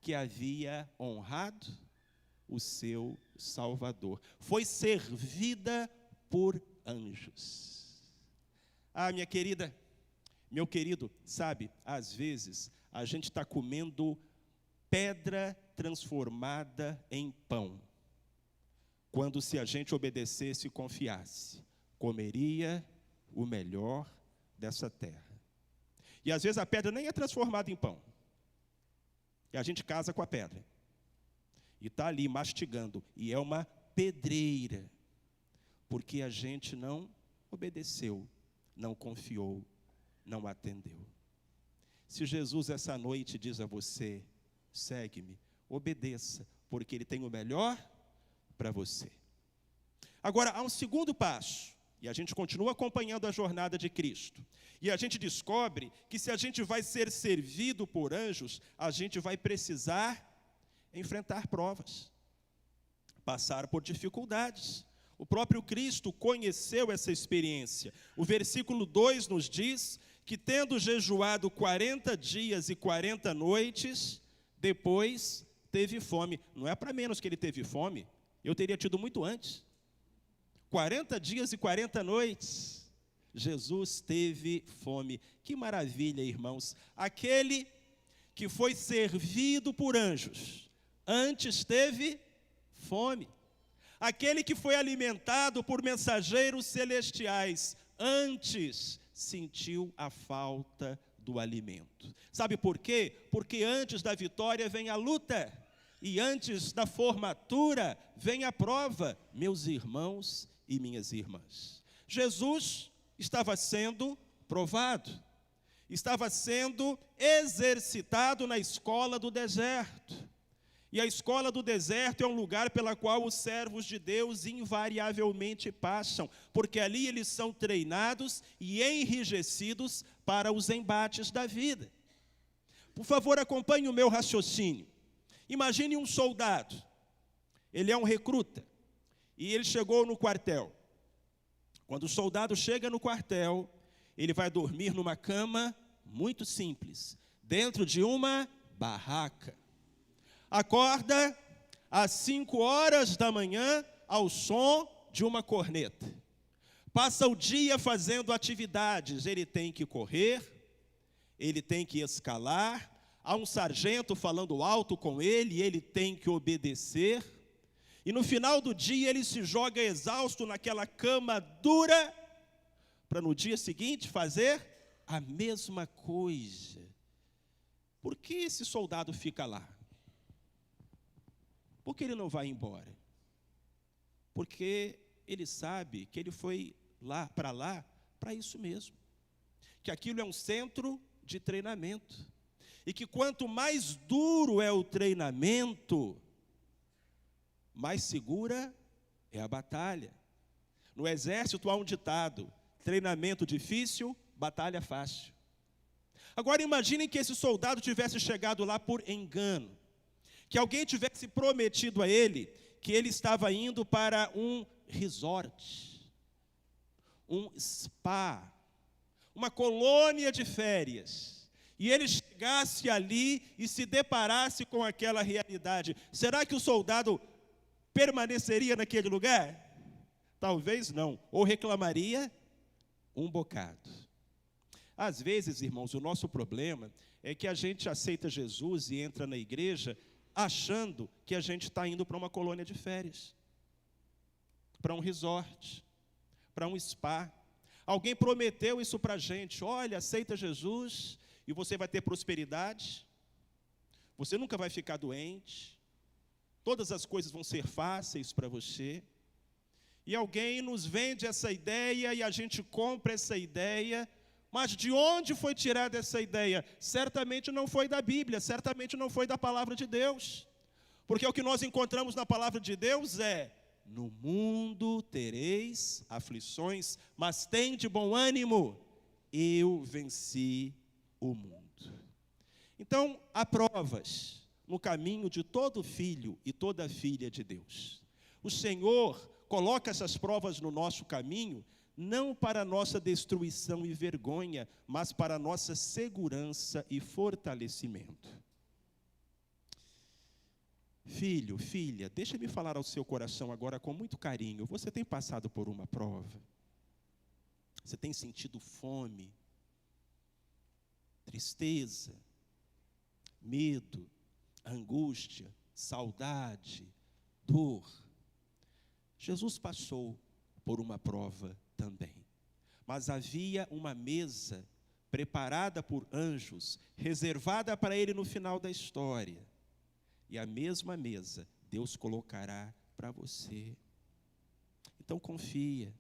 que havia honrado o seu Salvador. Foi servida por anjos. Ah, minha querida, meu querido, sabe, às vezes a gente está comendo pedra transformada em pão. Quando, se a gente obedecesse e confiasse, comeria o melhor dessa terra. E às vezes a pedra nem é transformada em pão. E a gente casa com a pedra. E está ali mastigando. E é uma pedreira. Porque a gente não obedeceu, não confiou, não atendeu. Se Jesus essa noite diz a você: segue-me, obedeça, porque Ele tem o melhor para você. Agora, há um segundo passo, e a gente continua acompanhando a jornada de Cristo, e a gente descobre que se a gente vai ser servido por anjos, a gente vai precisar enfrentar provas, passar por dificuldades. O próprio Cristo conheceu essa experiência. O versículo 2 nos diz que, tendo jejuado 40 dias e 40 noites, depois teve fome. Não é para menos que ele teve fome, eu teria tido muito antes. 40 dias e 40 noites, Jesus teve fome. Que maravilha, irmãos. Aquele que foi servido por anjos, antes teve fome. Aquele que foi alimentado por mensageiros celestiais, antes sentiu a falta do alimento. Sabe por quê? Porque antes da vitória vem a luta. E antes da formatura vem a prova, meus irmãos e minhas irmãs. Jesus estava sendo provado, estava sendo exercitado na escola do deserto. E a escola do deserto é um lugar pela qual os servos de Deus invariavelmente passam, porque ali eles são treinados e enrijecidos para os embates da vida. Por favor, acompanhe o meu raciocínio. Imagine um soldado, ele é um recruta, e ele chegou no quartel. Quando o soldado chega no quartel, ele vai dormir numa cama muito simples, dentro de uma barraca. Acorda às 5 horas da manhã ao som de uma corneta. Passa o dia fazendo atividades, ele tem que correr, ele tem que escalar, há um sargento falando alto com ele, ele tem que obedecer. E no final do dia ele se joga exausto naquela cama dura, para no dia seguinte fazer a mesma coisa. Por que esse soldado fica lá? Por que ele não vai embora? Porque ele sabe que ele foi lá, para isso mesmo. Que aquilo é um centro de treinamento. E que quanto mais duro é o treinamento, mais segura é a batalha. No exército há um ditado: treinamento difícil, batalha fácil. Agora imaginem que esse soldado tivesse chegado lá por engano, que alguém tivesse prometido a ele que ele estava indo para um resort, um spa, uma colônia de férias, e ele chegasse ali e se deparasse com aquela realidade. Será que o soldado permaneceria naquele lugar? Talvez não, ou reclamaria um bocado. Às vezes, irmãos, o nosso problema é que a gente aceita Jesus e entra na igreja achando que a gente está indo para uma colônia de férias, para um resort, para um spa. Alguém prometeu isso para a gente: olha, aceita Jesus e você vai ter prosperidade, você nunca vai ficar doente, todas as coisas vão ser fáceis para você. E alguém nos vende essa ideia e a gente compra essa ideia, mas de onde foi tirada essa ideia? Certamente não foi da Bíblia, certamente não foi da palavra de Deus. Porque o que nós encontramos na palavra de Deus é: no mundo tereis aflições, mas tende bom ânimo, eu venci o mundo. Então, há provas no caminho de todo filho e toda filha de Deus. O Senhor coloca essas provas no nosso caminho, não para a nossa destruição e vergonha, mas para a nossa segurança e fortalecimento. Filho, filha, deixa-me falar ao seu coração agora com muito carinho. Você tem passado por uma prova? Você tem sentido fome, tristeza, medo, angústia, saudade, dor? Jesus passou por uma prova também, mas havia uma mesa preparada por anjos, reservada para ele no final da história, e a mesma mesa Deus colocará para você. Então confia,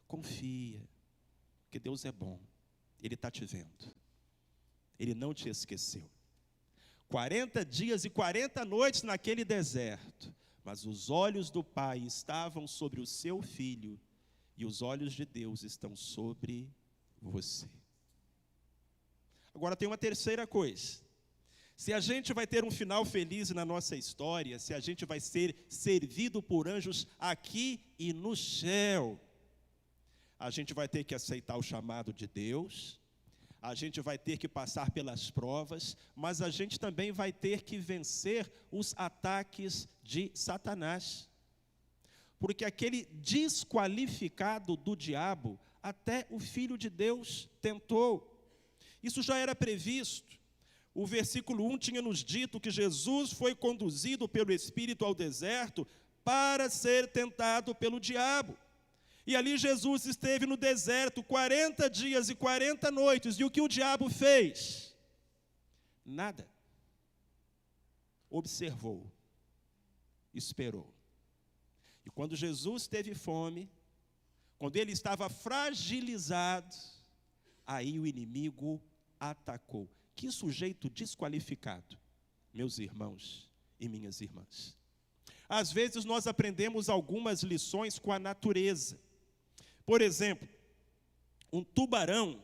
porque Deus é bom, Ele está te vendo, Ele não te esqueceu. 40 dias e 40 noites naquele deserto, mas os olhos do Pai estavam sobre o seu filho, e os olhos de Deus estão sobre você. Agora tem uma terceira coisa: se a gente vai ter um final feliz na nossa história, se a gente vai ser servido por anjos aqui e no céu, a gente vai ter que aceitar o chamado de Deus, a gente vai ter que passar pelas provas, mas a gente também vai ter que vencer os ataques de Satanás. Porque aquele desqualificado do diabo, até o Filho de Deus tentou. Isso já era previsto. O versículo 1 tinha nos dito que Jesus foi conduzido pelo Espírito ao deserto para ser tentado pelo diabo. E ali Jesus esteve no deserto 40 dias e 40 noites. E o que o diabo fez? Nada. observou, esperou. E quando Jesus teve fome, quando ele estava fragilizado, aí o inimigo atacou. Que sujeito desqualificado, meus irmãos e minhas irmãs. Às vezes nós aprendemos algumas lições com a natureza. Por exemplo, um tubarão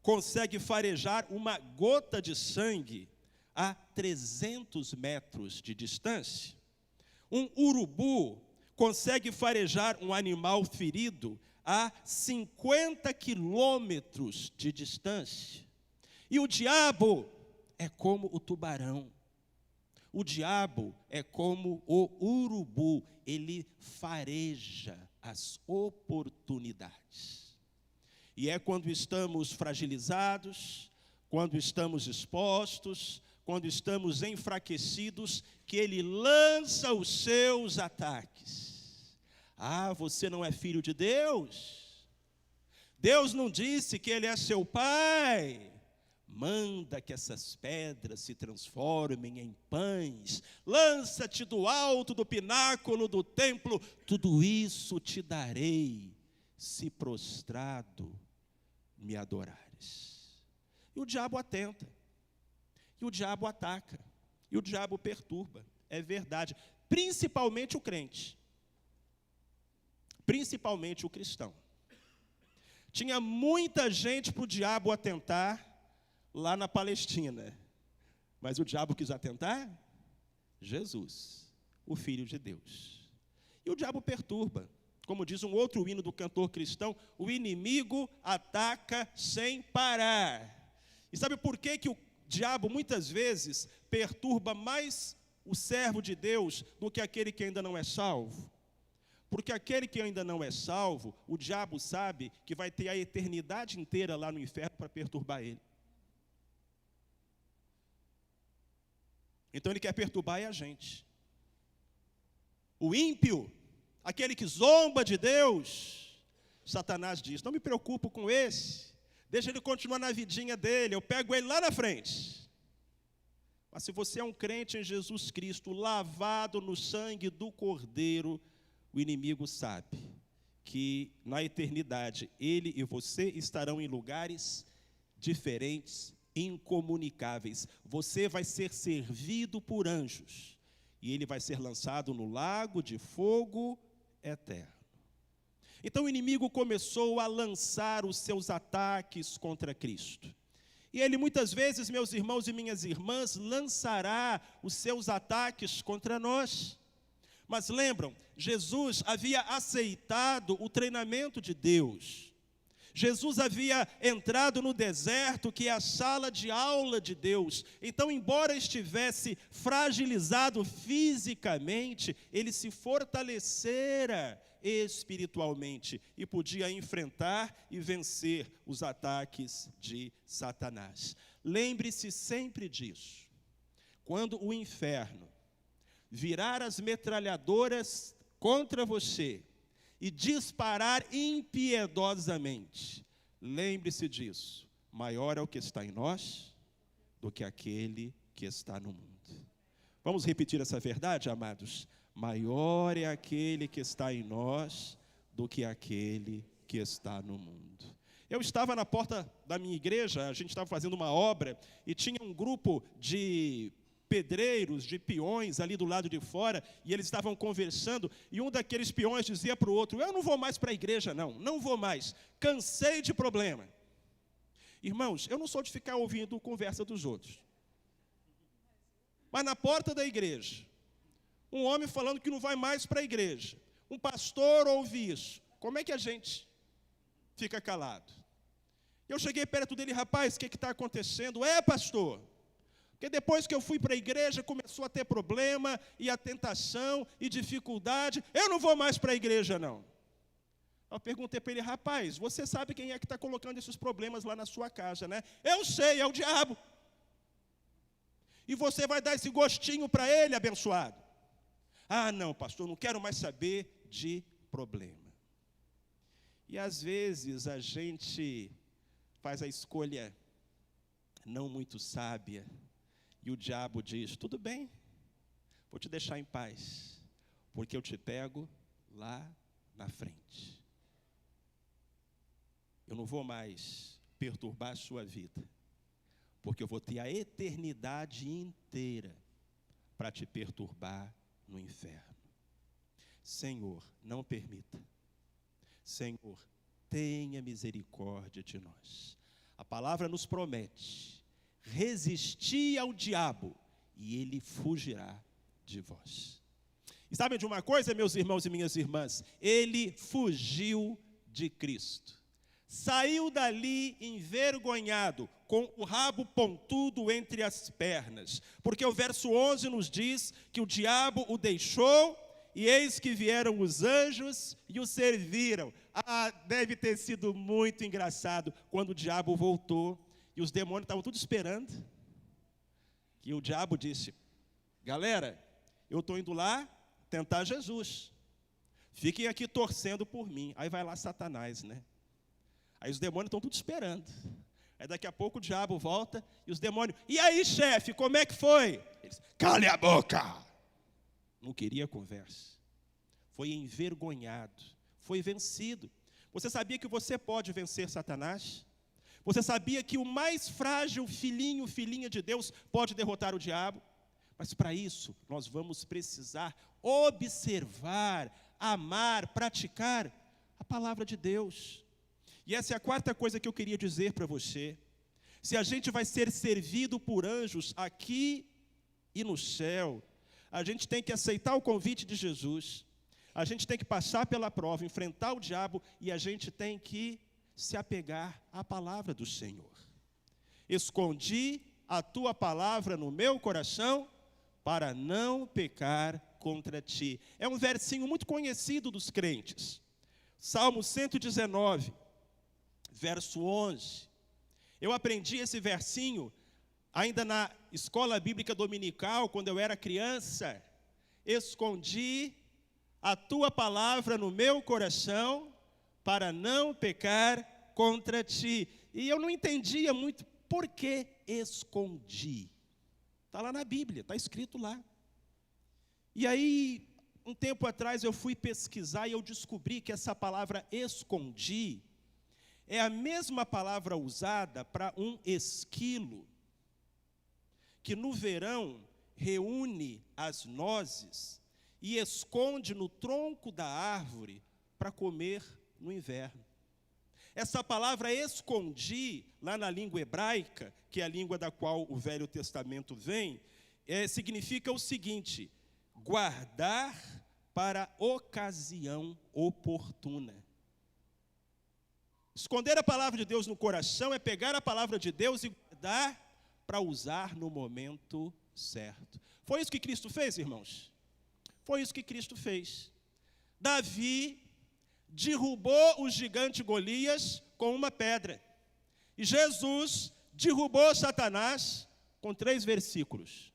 consegue farejar uma gota de sangue a 300 metros de distância. Um urubu consegue farejar um animal ferido a 50 quilômetros de distância. E o diabo é como o tubarão. O diabo é como o urubu, ele fareja as oportunidades. E é quando estamos fragilizados, quando estamos expostos, quando estamos enfraquecidos, que ele lança os seus ataques. Ah, você não é filho de Deus? Deus não disse que ele é seu pai? Manda que essas pedras se transformem em pães. Lança-te do alto do pináculo do templo. Tudo isso te darei, se prostrado me adorares. E o diabo atenta. E o diabo ataca. E o diabo perturba. É verdade. Principalmente o crente. Principalmente o cristão. Tinha muita gente para o diabo atentar lá na Palestina. Mas o diabo quis atentar? Jesus, o Filho de Deus. E o diabo perturba. Como diz um outro hino do cantor cristão, o inimigo ataca sem parar. E sabe por que que o diabo muitas vezes perturba mais o servo de Deus do que aquele que ainda não é salvo? Porque aquele que ainda não é salvo, o diabo sabe que vai ter a eternidade inteira lá no inferno para perturbar ele. Então ele quer perturbar a gente. O ímpio, aquele que zomba de Deus, Satanás diz, não me preocupo com esse, deixa ele continuar na vidinha dele, eu pego ele lá na frente. Mas se você é um crente em Jesus Cristo, lavado no sangue do Cordeiro, o inimigo sabe que na eternidade ele e você estarão em lugares diferentes, incomunicáveis. Você vai ser servido por anjos e ele vai ser lançado no lago de fogo eterno. Então o inimigo começou a lançar os seus ataques contra Cristo. E ele muitas vezes, meus irmãos e minhas irmãs, lançará os seus ataques contra nós. Mas lembram, Jesus havia aceitado o treinamento de Deus. Jesus havia entrado no deserto, que é a sala de aula de Deus. Então, embora estivesse fragilizado fisicamente, ele se fortalecera espiritualmente e podia enfrentar e vencer os ataques de Satanás. Lembre-se sempre disso. Quando o inferno virar as metralhadoras contra você e disparar impiedosamente, lembre-se disso, maior é o que está em nós do que aquele que está no mundo. Vamos repetir essa verdade, amados? Maior é aquele que está em nós do que aquele que está no mundo. Eu estava na porta da minha igreja, a gente estava fazendo uma obra e tinha um grupo de pedreiros, de peões ali do lado de fora, e eles estavam conversando, e um daqueles peões dizia para o outro, eu não vou mais para a igreja não vou mais, cansei de problema. Irmãos, eu não sou de ficar ouvindo conversa dos outros, mas na porta da igreja, um homem falando que não vai mais para a igreja, um pastor ouve isso, como é que a gente fica calado? Eu cheguei perto dele, rapaz, o que está acontecendo? Pastor, porque depois que eu fui para a igreja, começou a ter problema, e a tentação, e dificuldade, eu não vou mais para a igreja, não. Eu perguntei para ele, rapaz, você sabe quem é que está colocando esses problemas lá na sua casa, né? Eu sei, é o diabo. E você vai dar esse gostinho para ele, abençoado. Ah, não, pastor, não quero mais saber de problema. E às vezes a gente faz a escolha não muito sábia, e o diabo diz, tudo bem, vou te deixar em paz, porque eu te pego lá na frente. Eu não vou mais perturbar a sua vida, porque eu vou ter a eternidade inteira para te perturbar no inferno. Senhor, não permita. Senhor, tenha misericórdia de nós. A palavra nos promete: resisti ao diabo e ele fugirá de vós. E sabem de uma coisa, meus irmãos e minhas irmãs? Ele fugiu de Cristo. Saiu dali envergonhado, com o rabo pontudo entre as pernas. Porque o verso 11 nos diz que o diabo o deixou, e eis que vieram os anjos e o serviram. Deve ter sido muito engraçado quando o diabo voltou, e os demônios estavam tudo esperando. E o diabo disse: galera, eu estou indo lá tentar Jesus. Fiquem aqui torcendo por mim. Aí vai lá Satanás, né? Aí os demônios estão tudo esperando. Aí daqui a pouco o diabo volta e os demônios: e aí, chefe, como é que foi? Eles: cale a boca! Não queria conversa. Foi envergonhado. Foi vencido. Você sabia que você pode vencer Satanás? Você sabia que o mais frágil filhinho, filhinha de Deus pode derrotar o diabo? Mas para isso, nós vamos precisar observar, amar, praticar a palavra de Deus. E essa é a quarta coisa que eu queria dizer para você. Se a gente vai ser servido por anjos aqui e no céu, a gente tem que aceitar o convite de Jesus, a gente tem que passar pela prova, enfrentar o diabo, e a gente tem que se apegar à palavra do Senhor. Escondi a tua palavra no meu coração para não pecar contra ti. É um versinho muito conhecido dos crentes. Salmo 119, verso 11. Eu aprendi esse versinho ainda na escola bíblica dominical, quando eu era criança. Escondi a tua palavra no meu coração para não pecar contra ti. E eu não entendia muito por que escondi. Está lá na Bíblia, está escrito lá. E aí, um tempo atrás, eu fui pesquisar e eu descobri que essa palavra escondi é a mesma palavra usada para um esquilo, que no verão reúne as nozes e esconde no tronco da árvore para comer no inverno. Essa palavra escondi, lá na língua hebraica, que é a língua da qual o Velho Testamento vem, significa o seguinte: guardar para ocasião oportuna. Esconder a palavra de Deus no coração é pegar a palavra de Deus e guardar para usar no momento certo. Foi isso que Cristo fez, irmãos? Foi isso que Cristo fez. Davi derrubou o gigante Golias com uma pedra. E Jesus derrubou Satanás com 3 versículos.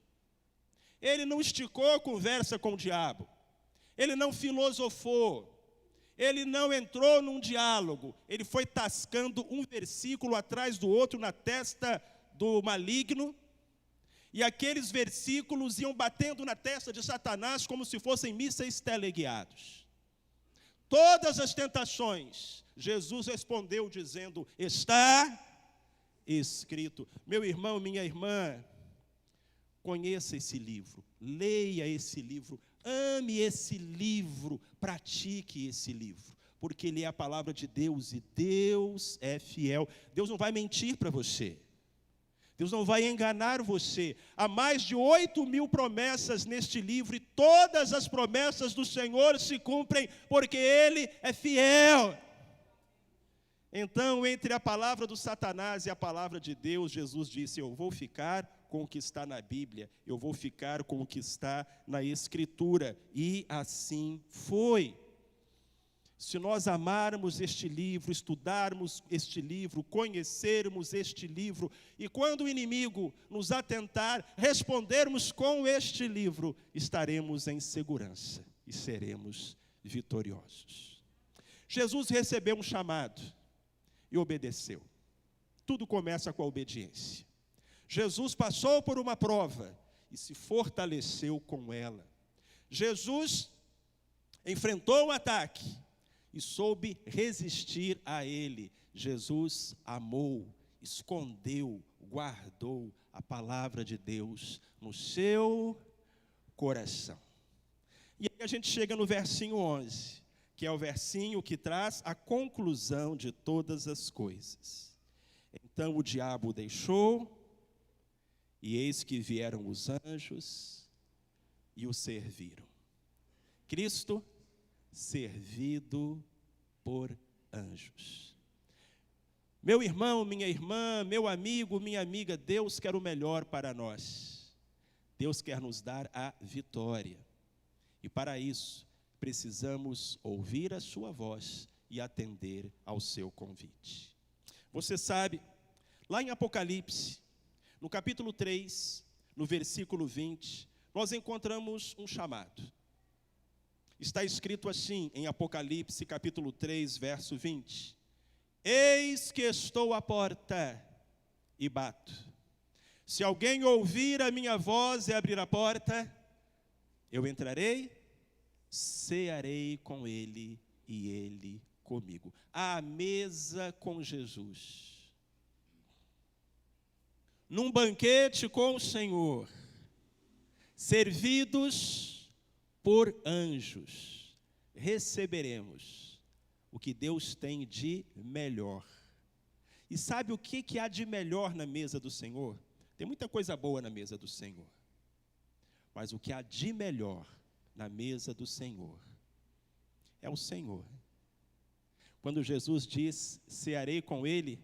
Ele não esticou a conversa com o diabo. Ele não filosofou. Ele não entrou num diálogo. Ele foi tascando um versículo atrás do outro na testa do maligno. E aqueles versículos iam batendo na testa de Satanás como se fossem mísseis teleguiados. Todas as tentações, Jesus respondeu dizendo: está escrito. Meu irmão, minha irmã, conheça esse livro, leia esse livro, ame esse livro, pratique esse livro, porque ele é a palavra de Deus e Deus é fiel. Deus não vai mentir para você. Deus não vai enganar você. Há mais de 8.000 promessas neste livro e todas as promessas do Senhor se cumprem porque Ele é fiel. Então, entre a palavra do Satanás e a palavra de Deus, Jesus disse: eu vou ficar com o que está na Bíblia, eu vou ficar com o que está na Escritura. E assim foi. Se nós amarmos este livro, estudarmos este livro, conhecermos este livro, e quando o inimigo nos atentar, respondermos com este livro, estaremos em segurança e seremos vitoriosos. Jesus recebeu um chamado e obedeceu. Tudo começa com a obediência. Jesus passou por uma prova e se fortaleceu com ela. Jesus enfrentou o ataque e soube resistir a ele. Jesus amou, escondeu, guardou a palavra de Deus no seu coração. E aí a gente chega no versinho 11, que é o versinho que traz a conclusão de todas as coisas. Então o diabo o deixou, e eis que vieram os anjos e o serviram. Cristo servido por anjos. Meu irmão, minha irmã, meu amigo, minha amiga, Deus quer o melhor para nós. Deus quer nos dar a vitória. E para isso, precisamos ouvir a sua voz e atender ao seu convite. Você sabe, lá em Apocalipse, no capítulo 3, no versículo 20, nós encontramos um chamado. Está escrito assim em Apocalipse, capítulo 3, verso 20. Eis que estou à porta e bato. Se alguém ouvir a minha voz e abrir a porta, eu entrarei, cearei com ele e ele comigo. À mesa com Jesus. Num banquete com o Senhor, servidos por anjos, receberemos o que Deus tem de melhor. E sabe o que há de melhor na mesa do Senhor? Tem muita coisa boa na mesa do Senhor. Mas o que há de melhor na mesa do Senhor é o Senhor. Quando Jesus diz, cearei com ele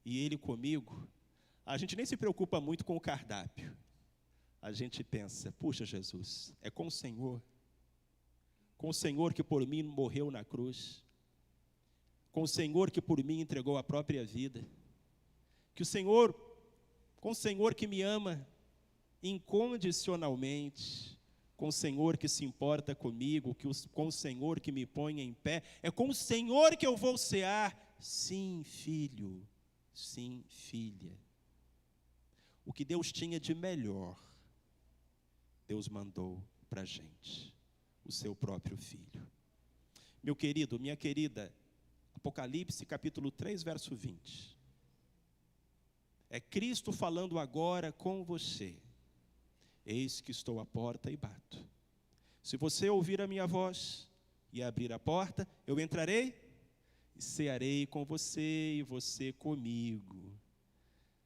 e ele comigo, a gente nem se preocupa muito com o cardápio. A gente pensa, puxa Jesus, é com o Senhor que por mim morreu na cruz, com o Senhor que por mim entregou a própria vida, com o Senhor que me ama incondicionalmente, com o Senhor que se importa comigo, com o Senhor que me põe em pé, é com o Senhor que eu vou cear. Sim, filho, sim, filha. O que Deus tinha de melhor, Deus mandou para a gente, o seu próprio Filho. Meu querido, minha querida, Apocalipse capítulo 3, verso 20. É Cristo falando agora com você. Eis que estou à porta e bato. Se você ouvir a minha voz e abrir a porta, eu entrarei e cearei com você e você comigo.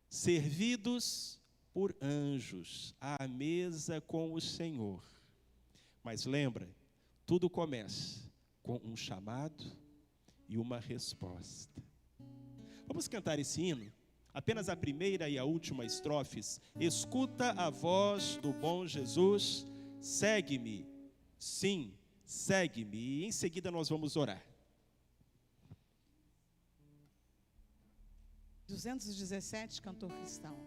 Servidos por anjos, à mesa com o Senhor. Mas lembra, tudo começa com um chamado e uma resposta. Vamos cantar esse hino? Apenas a primeira e a última estrofes. Escuta a voz do bom Jesus, segue-me, sim, segue-me. E em seguida nós vamos orar. 217, cantor cristão.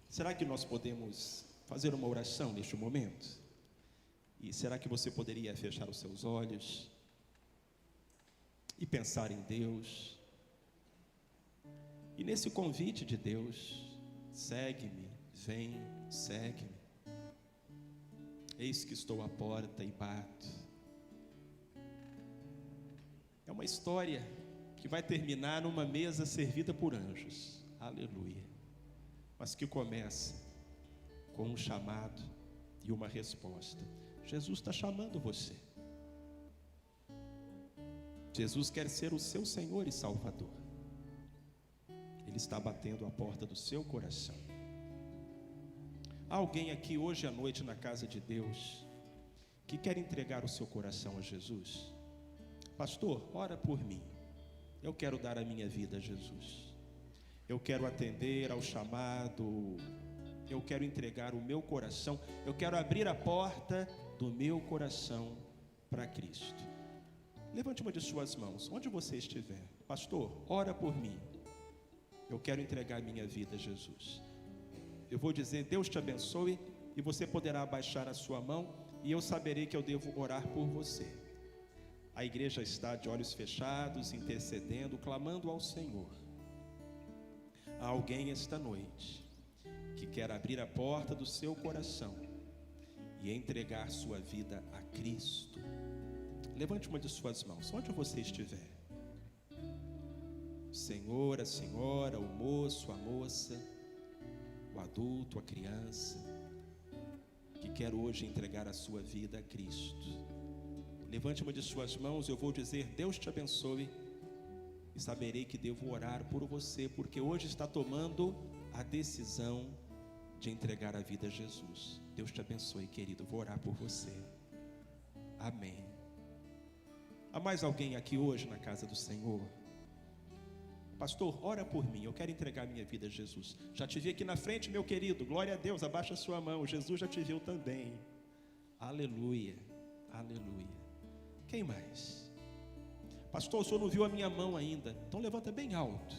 Será que nós podemos fazer uma oração neste momento? E será que você poderia fechar os seus olhos e pensar em Deus? E nesse convite de Deus, segue-me, vem, segue-me. Eis que estou à porta e bato. É uma história que vai terminar numa mesa servida por anjos. Aleluia. Mas que começa com um chamado e uma resposta. Jesus está chamando você. Jesus quer ser o seu Senhor e Salvador. Ele está batendo a porta do seu coração. Há alguém aqui hoje à noite na casa de Deus que quer entregar o seu coração a Jesus? Pastor, ora por mim. Eu quero dar a minha vida a Jesus. Eu quero atender ao chamado. Eu quero entregar o meu coração. Eu quero abrir a porta do meu coração para Cristo. Levante uma de suas mãos, onde você estiver. Pastor, ora por mim. Eu quero entregar minha vida a Jesus. Eu vou dizer, Deus te abençoe, e você poderá abaixar a sua mão, e eu saberei que eu devo orar por você. A igreja está de olhos fechados, intercedendo, clamando ao Senhor. Há alguém esta noite que quer abrir a porta do seu coração e entregar sua vida a Cristo. Levante uma de suas mãos, onde você estiver. O senhor, a senhora, o moço, a moça, o adulto, a criança, que quer hoje entregar a sua vida a Cristo. Levante uma de suas mãos, eu vou dizer, Deus te abençoe, e saberei que devo orar por você, porque hoje está tomando a decisão de entregar a vida a Jesus. Deus te abençoe, querido, vou orar por você. Amém. Há mais alguém aqui hoje na casa do Senhor? Pastor, ora por mim, eu quero entregar minha vida a Jesus. Já te vi aqui na frente, meu querido, glória a Deus, abaixa a sua mão, Jesus já te viu também. Aleluia, aleluia. Quem mais? Pastor, o senhor não viu a minha mão ainda, então levanta bem alto,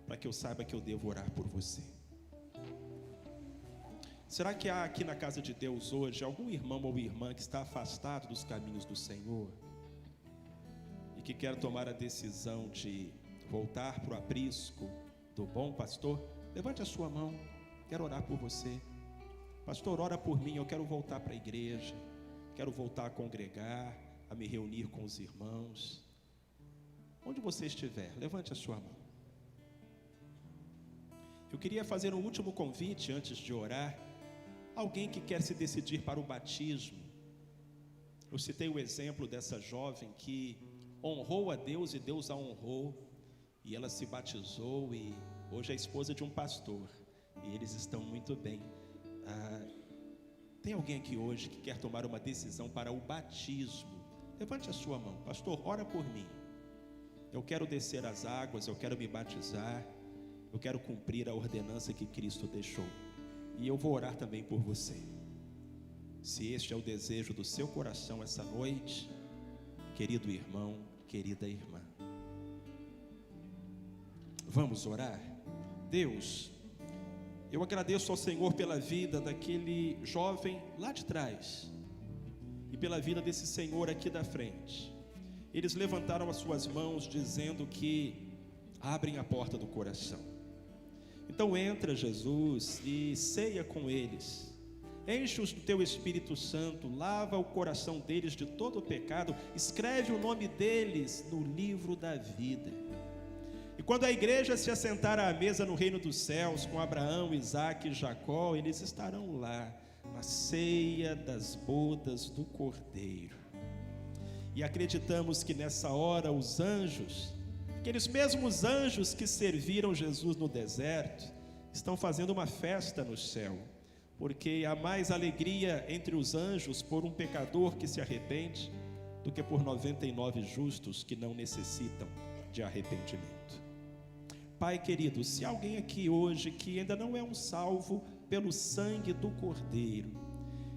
para que eu saiba que eu devo orar por você. Será que há aqui na casa de Deus hoje algum irmão ou irmã que está afastado dos caminhos do Senhor e que quer tomar a decisão de voltar para o aprisco do bom pastor? Levante a sua mão, quero orar por você. Pastor, ora por mim, eu quero voltar para a igreja, quero voltar a congregar, a me reunir com os irmãos. Onde você estiver, levante a sua mão. Eu queria fazer um último convite antes de orar. Alguém que quer se decidir para o batismo. Eu citei o exemplo dessa jovem que honrou a Deus e Deus a honrou, e ela se batizou e hoje é esposa de um pastor, e eles estão muito bem. Tem alguém aqui hoje que quer tomar uma decisão para o batismo? Levante a sua mão. Pastor, ora por mim. Eu quero descer as águas, eu quero me batizar, eu quero cumprir a ordenança que Cristo deixou, e eu vou orar também por você. Se este é o desejo do seu coração essa noite, querido irmão, querida irmã, vamos orar? Deus, eu agradeço ao Senhor pela vida daquele jovem lá de trás e pela vida desse senhor aqui da frente. Eles levantaram as suas mãos dizendo que abrem a porta do coração. Então entra, Jesus, e ceia com eles. Enche-os do teu Espírito Santo, lava o coração deles de todo o pecado, escreve o nome deles no livro da vida. E quando a igreja se assentar à mesa no reino dos céus, com Abraão, Isaque e Jacó, eles estarão lá, na ceia das bodas do Cordeiro. E acreditamos que nessa hora os anjos, aqueles mesmos anjos que serviram Jesus no deserto, estão fazendo uma festa no céu, porque há mais alegria entre os anjos por um pecador que se arrepende do que por 99 justos que não necessitam de arrependimento. Pai querido, se há alguém aqui hoje que ainda não é um salvo pelo sangue do Cordeiro,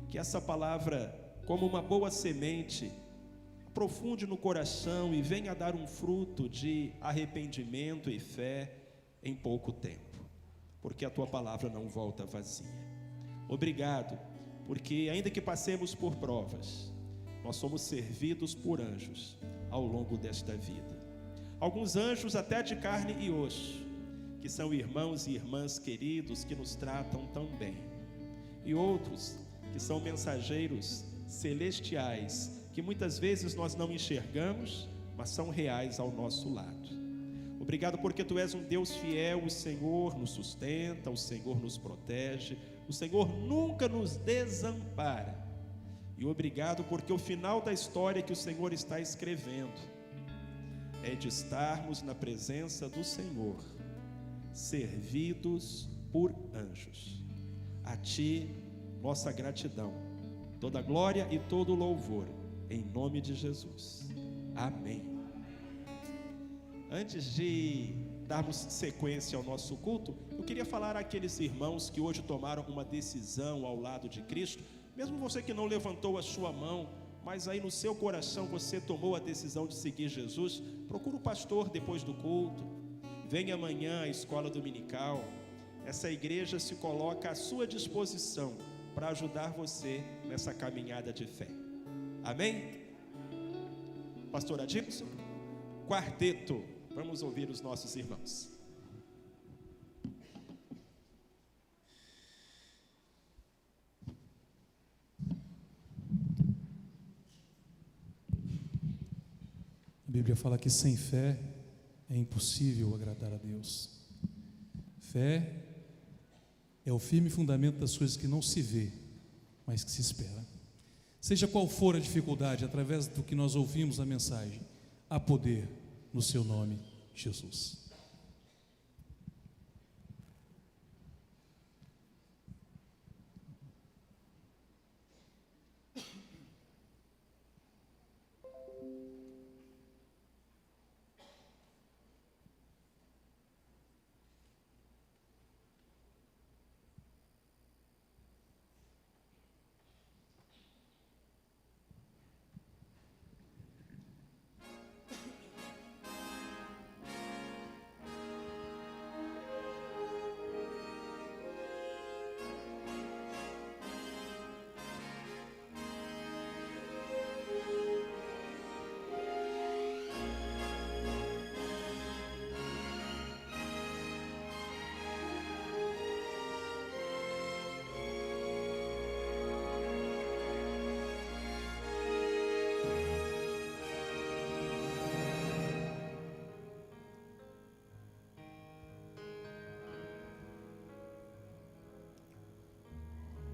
que essa palavra, como uma boa semente, aprofunde no coração e venha dar um fruto de arrependimento e fé em pouco tempo, porque a tua palavra não volta vazia. Obrigado, porque ainda que passemos por provas, nós somos servidos por anjos ao longo desta vida. Alguns anjos até de carne e osso, que são irmãos e irmãs queridos que nos tratam tão bem, e outros que são mensageiros celestiais, que muitas vezes nós não enxergamos, mas são reais ao nosso lado. Obrigado porque Tu és um Deus fiel, o Senhor nos sustenta, o Senhor nos protege, o Senhor nunca nos desampara. E obrigado porque o final da história que o Senhor está escrevendo é de estarmos na presença do Senhor, servidos por anjos. A Ti, nossa gratidão, toda glória e todo louvor, em nome de Jesus. Amém. Antes de darmos sequência ao nosso culto, eu queria falar àqueles irmãos que hoje tomaram uma decisão ao lado de Cristo, mesmo você que não levantou a sua mão, mas aí no seu coração você tomou a decisão de seguir Jesus, procura o pastor depois do culto, venha amanhã à escola dominical. Essa igreja se coloca à sua disposição para ajudar você nessa caminhada de fé. Amém? Pastor Adilson, quarteto, vamos ouvir os nossos irmãos. A Bíblia fala que sem fé é impossível agradar a Deus. Fé é o firme fundamento das coisas que não se vê, mas que se espera. Seja qual for a dificuldade, através do que nós ouvimos a mensagem, há poder no Seu nome, Jesus.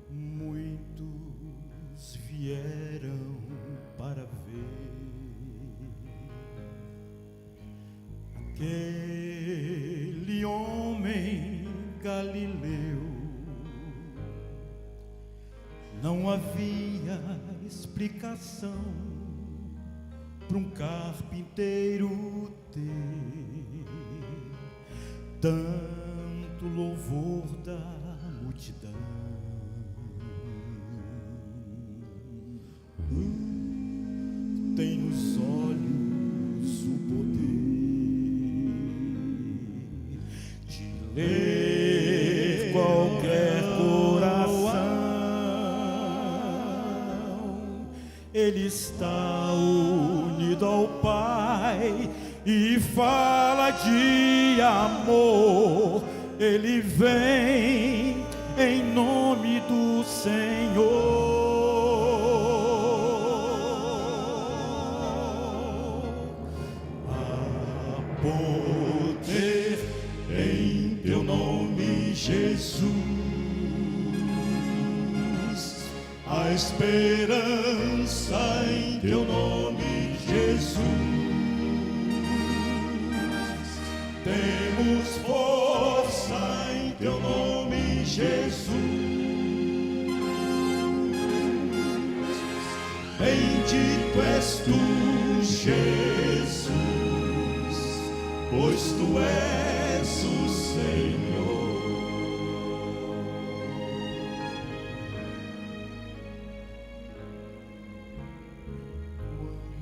Muitos vieram para ver aquele homem galileu. Não havia explicação para um carpinteiro ter tanto louvor da multidão. Tem nos olhos o poder de ler qualquer coração. Ele está unido ao Pai e fala de amor. Ele vem em nome do Senhor. Poder em Teu nome, Jesus, a esperança em Teu nome, Jesus. Temos força em Teu nome, Jesus. Bendito és Tu, Jesus, pois Tu és o Senhor.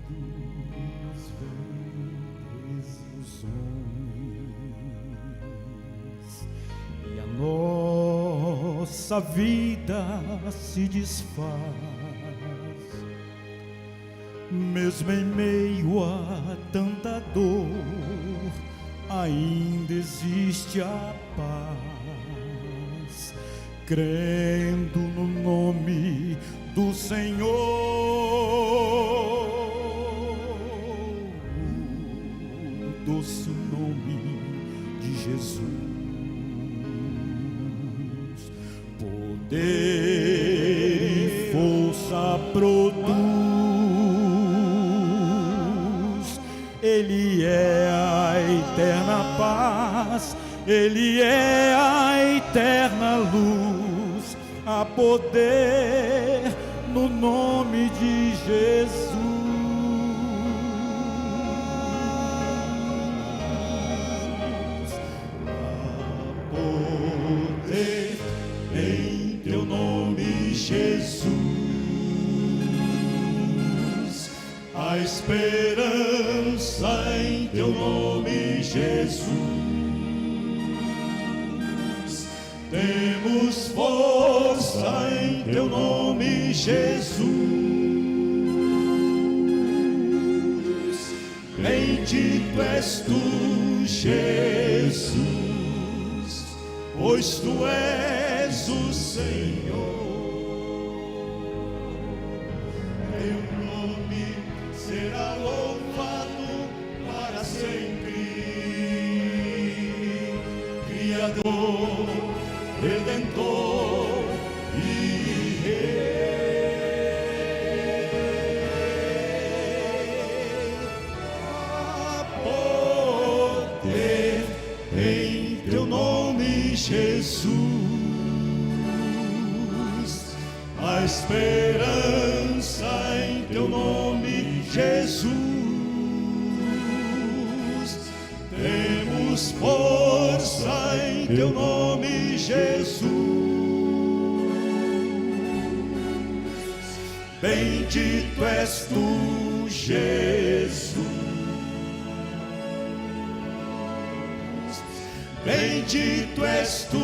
Quando nos vês desilusões e a nossa vida se desfaz, mesmo em meio a tanta dor, ainda existe a paz, crendo no nome do Senhor, o doce nome de Jesus. Poder e força produz, Ele é a eterna paz, Ele é a eterna luz, há poder no nome de Jesus. Há poder em teu nome, Jesus, a esperança em teu nome, Jesus. Temos força em teu nome, Jesus. Bendito és tu, Jesus, pois tu és o Senhor. Teu nome será louvado para sempre. Criador, Redentor e Rei, há poder em teu nome, Jesus, a esperança em teu nome, Jesus. Temos força em teu nome, Jesus. Bendito és tu, Jesus. Bendito és tu,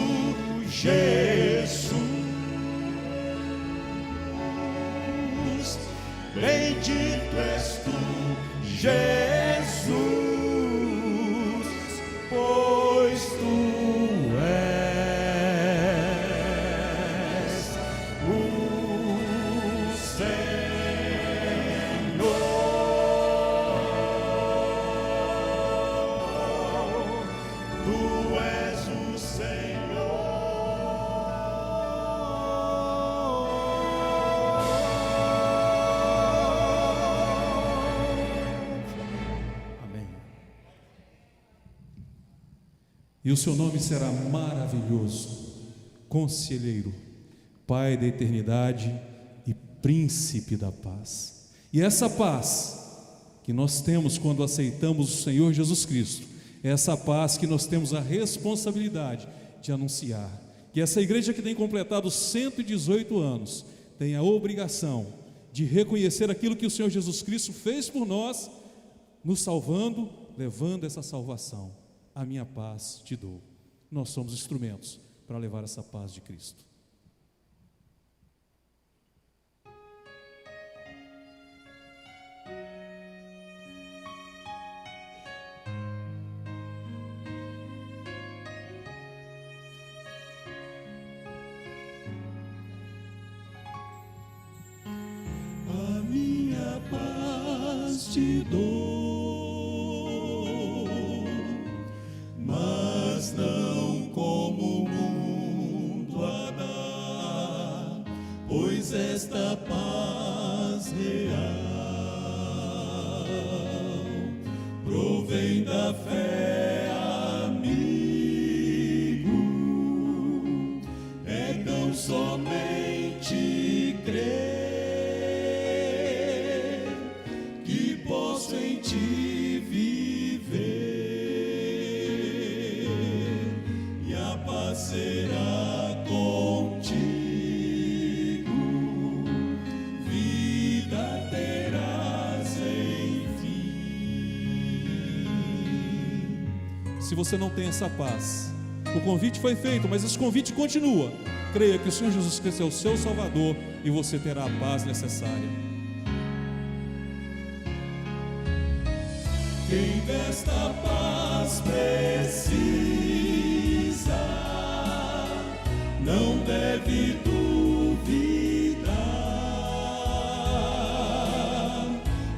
Jesus. Bendito és tu, Jesus, pois tu és o Senhor. Tu és o Senhor. E o seu nome será maravilhoso, Conselheiro, Pai da eternidade e Príncipe da paz. E essa paz que nós temos quando aceitamos o Senhor Jesus Cristo, é essa paz que nós temos a responsabilidade de anunciar. Que essa igreja que tem completado 118 anos tem a obrigação de reconhecer aquilo que o Senhor Jesus Cristo fez por nós, nos salvando, levando essa salvação. A minha paz te dou. Nós somos instrumentos para levar essa paz de Cristo. A minha paz te dou, mas não como o mundo a dá, pois esta paz real provém da fé, amigo, é tão somente crer que posso em ti viver. Será contigo, vida terás enfim. Se você não tem essa paz, o convite foi feito, mas esse convite continua. Creia que o Senhor Jesus Cristo é o seu Salvador e você terá a paz necessária. Quem desta paz mas precisa, não deve duvidar,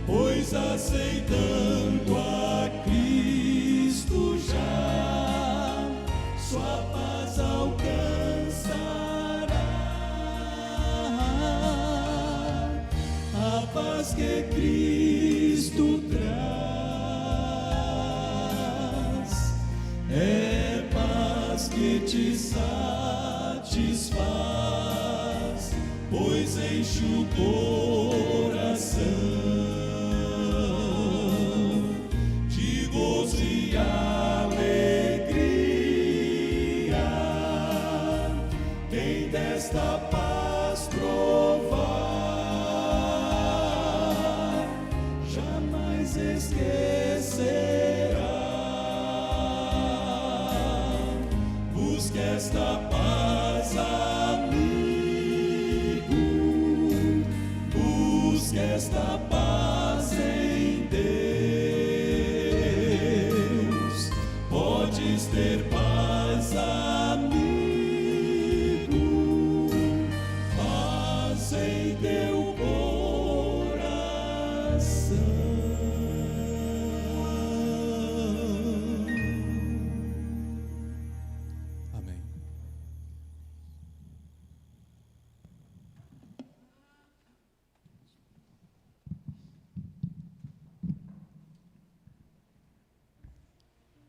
pois aceitando a Cristo já sua paz alcançará, a paz que Cristo traz é paz que te satisfaz, pois enche o coração de gozo e alegria. Quem desta paz provar jamais esquecerá. Busque esta paz, amigo, busque esta paz em Deus. Podes ter paz, amigo, paz em teu coração. Amém.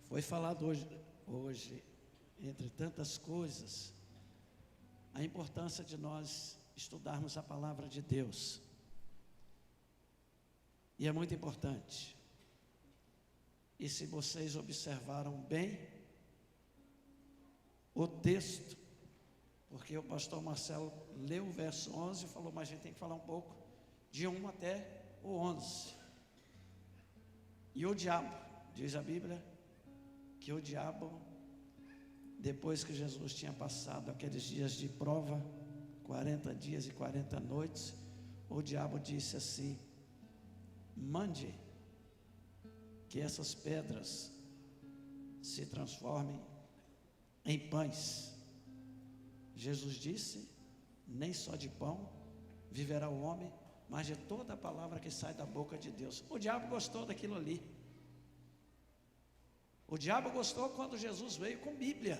Foi falado hoje, entre tantas coisas, a importância de nós estudarmos a palavra de Deus. E é muito importante. E se vocês observaram bem o texto, porque o pastor Marcelo leu o verso 11 e falou, mas a gente tem que falar um pouco de 1 até o 11. E o diabo, diz a Bíblia, que o diabo, depois que Jesus tinha passado aqueles dias de prova, 40 dias e 40 noites, o diabo disse assim: mande que essas pedras se transformem em pães. Jesus disse: nem só de pão viverá o homem, mas de toda a palavra que sai da boca de Deus. O diabo gostou daquilo ali. O diabo gostou quando Jesus veio com Bíblia.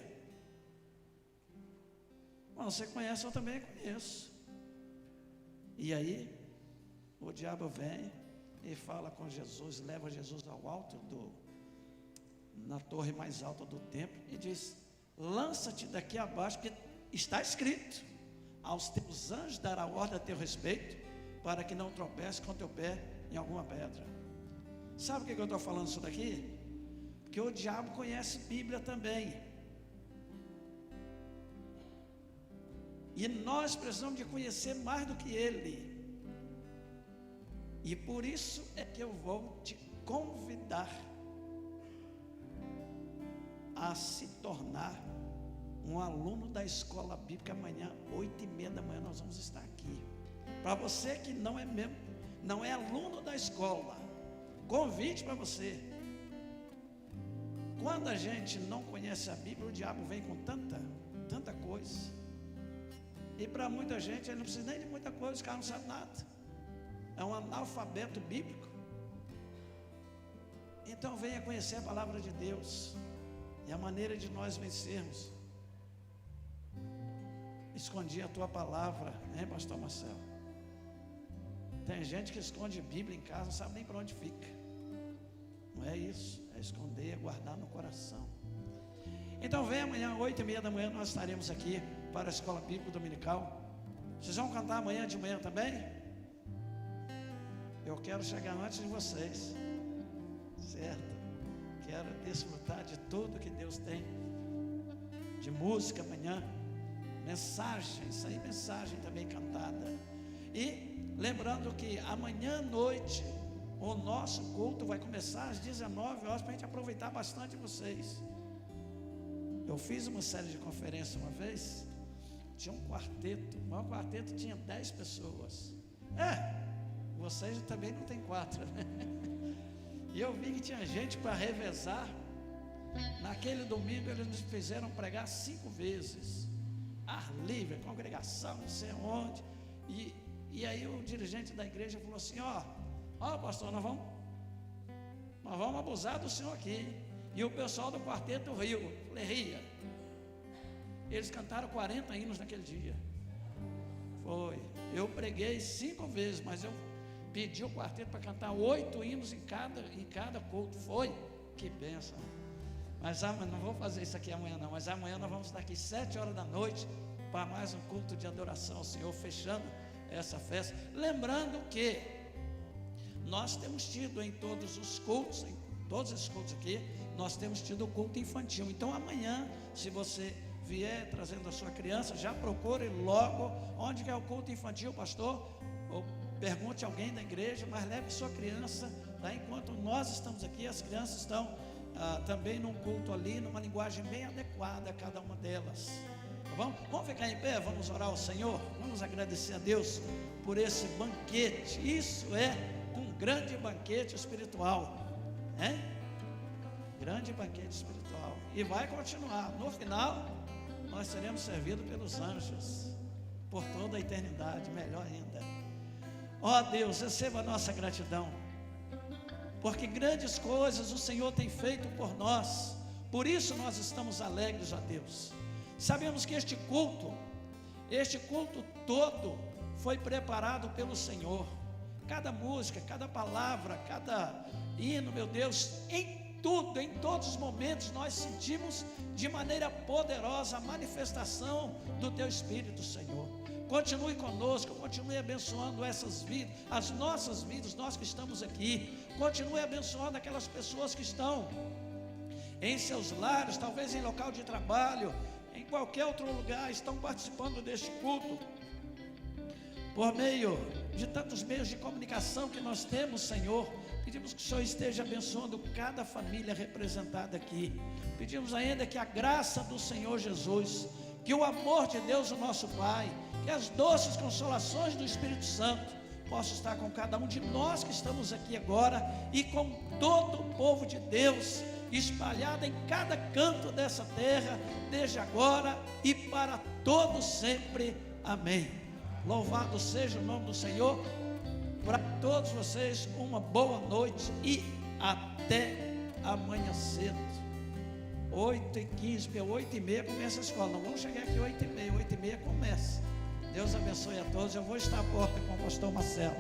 Bom, você conhece, eu também conheço. E aí, o diabo vem e fala com Jesus, leva Jesus ao alto na torre mais alta do templo e diz: lança-te daqui abaixo, porque está escrito: aos teus anjos dará ordem a teu respeito, para que não tropece com teu pé em alguma pedra. Sabe o que eu estou falando isso daqui? Porque o diabo conhece Bíblia também. E nós precisamos de conhecer mais do que ele. E por isso é que eu vou te convidar a se tornar um aluno da escola bíblica. Amanhã, 8h30 da manhã, nós vamos estar aqui. Para você que não é membro, não é aluno da escola, convite para você. Quando a gente não conhece a Bíblia, o diabo vem com tanta coisa. E para muita gente, ele não precisa nem de muita coisa, os caras não sabem nada. É um analfabeto bíblico. Então venha conhecer a palavra de Deus. E a maneira de nós vencermos. Escondi a tua palavra, hein, pastor Marcelo? Tem gente que esconde Bíblia em casa, não sabe nem para onde fica. Não é isso, é esconder, é guardar no coração. Então vem amanhã, 8h30 da manhã, nós estaremos aqui para a Escola Bíblica Dominical. Vocês vão cantar amanhã de manhã também? Eu quero chegar antes de vocês, certo? Quero desfrutar de tudo que Deus tem de música amanhã, mensagem, isso aí, mensagem também cantada. E lembrando que amanhã à noite o nosso culto vai começar às 19 horas para a gente aproveitar bastante vocês. Eu fiz uma série de conferências uma vez, tinha um quarteto, o maior quarteto tinha 10 pessoas. Vocês também não tem 4, né? E eu vi que tinha gente para revezar. Naquele domingo eles nos fizeram pregar 5 vezes. Ar livre, congregação, não sei onde. E aí o dirigente da igreja falou assim: ó pastor, nós vamos abusar do senhor aqui. E o pessoal do quarteto riu. Falei, ria. Eles cantaram 40 hinos naquele dia. Foi. Eu preguei 5 vezes, mas eu pedi o quarteto para cantar 8 hinos em cada culto. Foi. Que bênção. Mas não vou fazer isso aqui amanhã não. Mas amanhã nós vamos estar aqui 7 horas da noite para mais um culto de adoração ao Senhor, fechando essa festa. Lembrando que nós temos tido em todos os cultos, em todos esses cultos aqui, nós temos tido o culto infantil. Então amanhã, se você vier trazendo a sua criança, já procure logo onde que é o culto infantil, pastor, ou pergunte a alguém da igreja, mas leve sua criança, tá? Enquanto nós estamos aqui, as crianças estão também num culto ali, numa linguagem bem adequada a cada uma delas, tá bom? Vamos ficar em pé, vamos orar ao Senhor, vamos agradecer a Deus por esse banquete. Isso é um grande banquete espiritual, hein? Grande banquete espiritual, e vai continuar. No final nós seremos servidos pelos anjos por toda a eternidade, melhor ainda. Ó Deus, receba a nossa gratidão, porque grandes coisas o Senhor tem feito por nós. Por isso nós estamos alegres, ó Deus. Sabemos que este culto todo foi preparado pelo Senhor. Cada música, cada palavra, cada hino, meu Deus, em tudo, em todos os momentos nós sentimos de maneira poderosa a manifestação do Teu Espírito, Senhor. Continue conosco, continue abençoando essas vidas, as nossas vidas, nós que estamos aqui. Continue abençoando aquelas pessoas que estão em seus lares, talvez em local de trabalho, em qualquer outro lugar, estão participando deste culto, por meio de tantos meios de comunicação que nós temos, Senhor. Pedimos que o Senhor esteja abençoando cada família representada aqui. Pedimos ainda que a graça do Senhor Jesus, que o amor de Deus, o nosso Pai, que as doces consolações do Espírito Santo possam estar com cada um de nós que estamos aqui agora e com todo o povo de Deus espalhado em cada canto dessa terra, desde agora e para todo sempre. Amém. Louvado seja o nome do Senhor. Para todos vocês, uma boa noite e até amanhã cedo. 8h15, 8h30 começa a escola. Não vamos chegar aqui 8h30, 8h30 começa. Deus abençoe a todos. Eu vou estar à porta com o pastor Marcelo.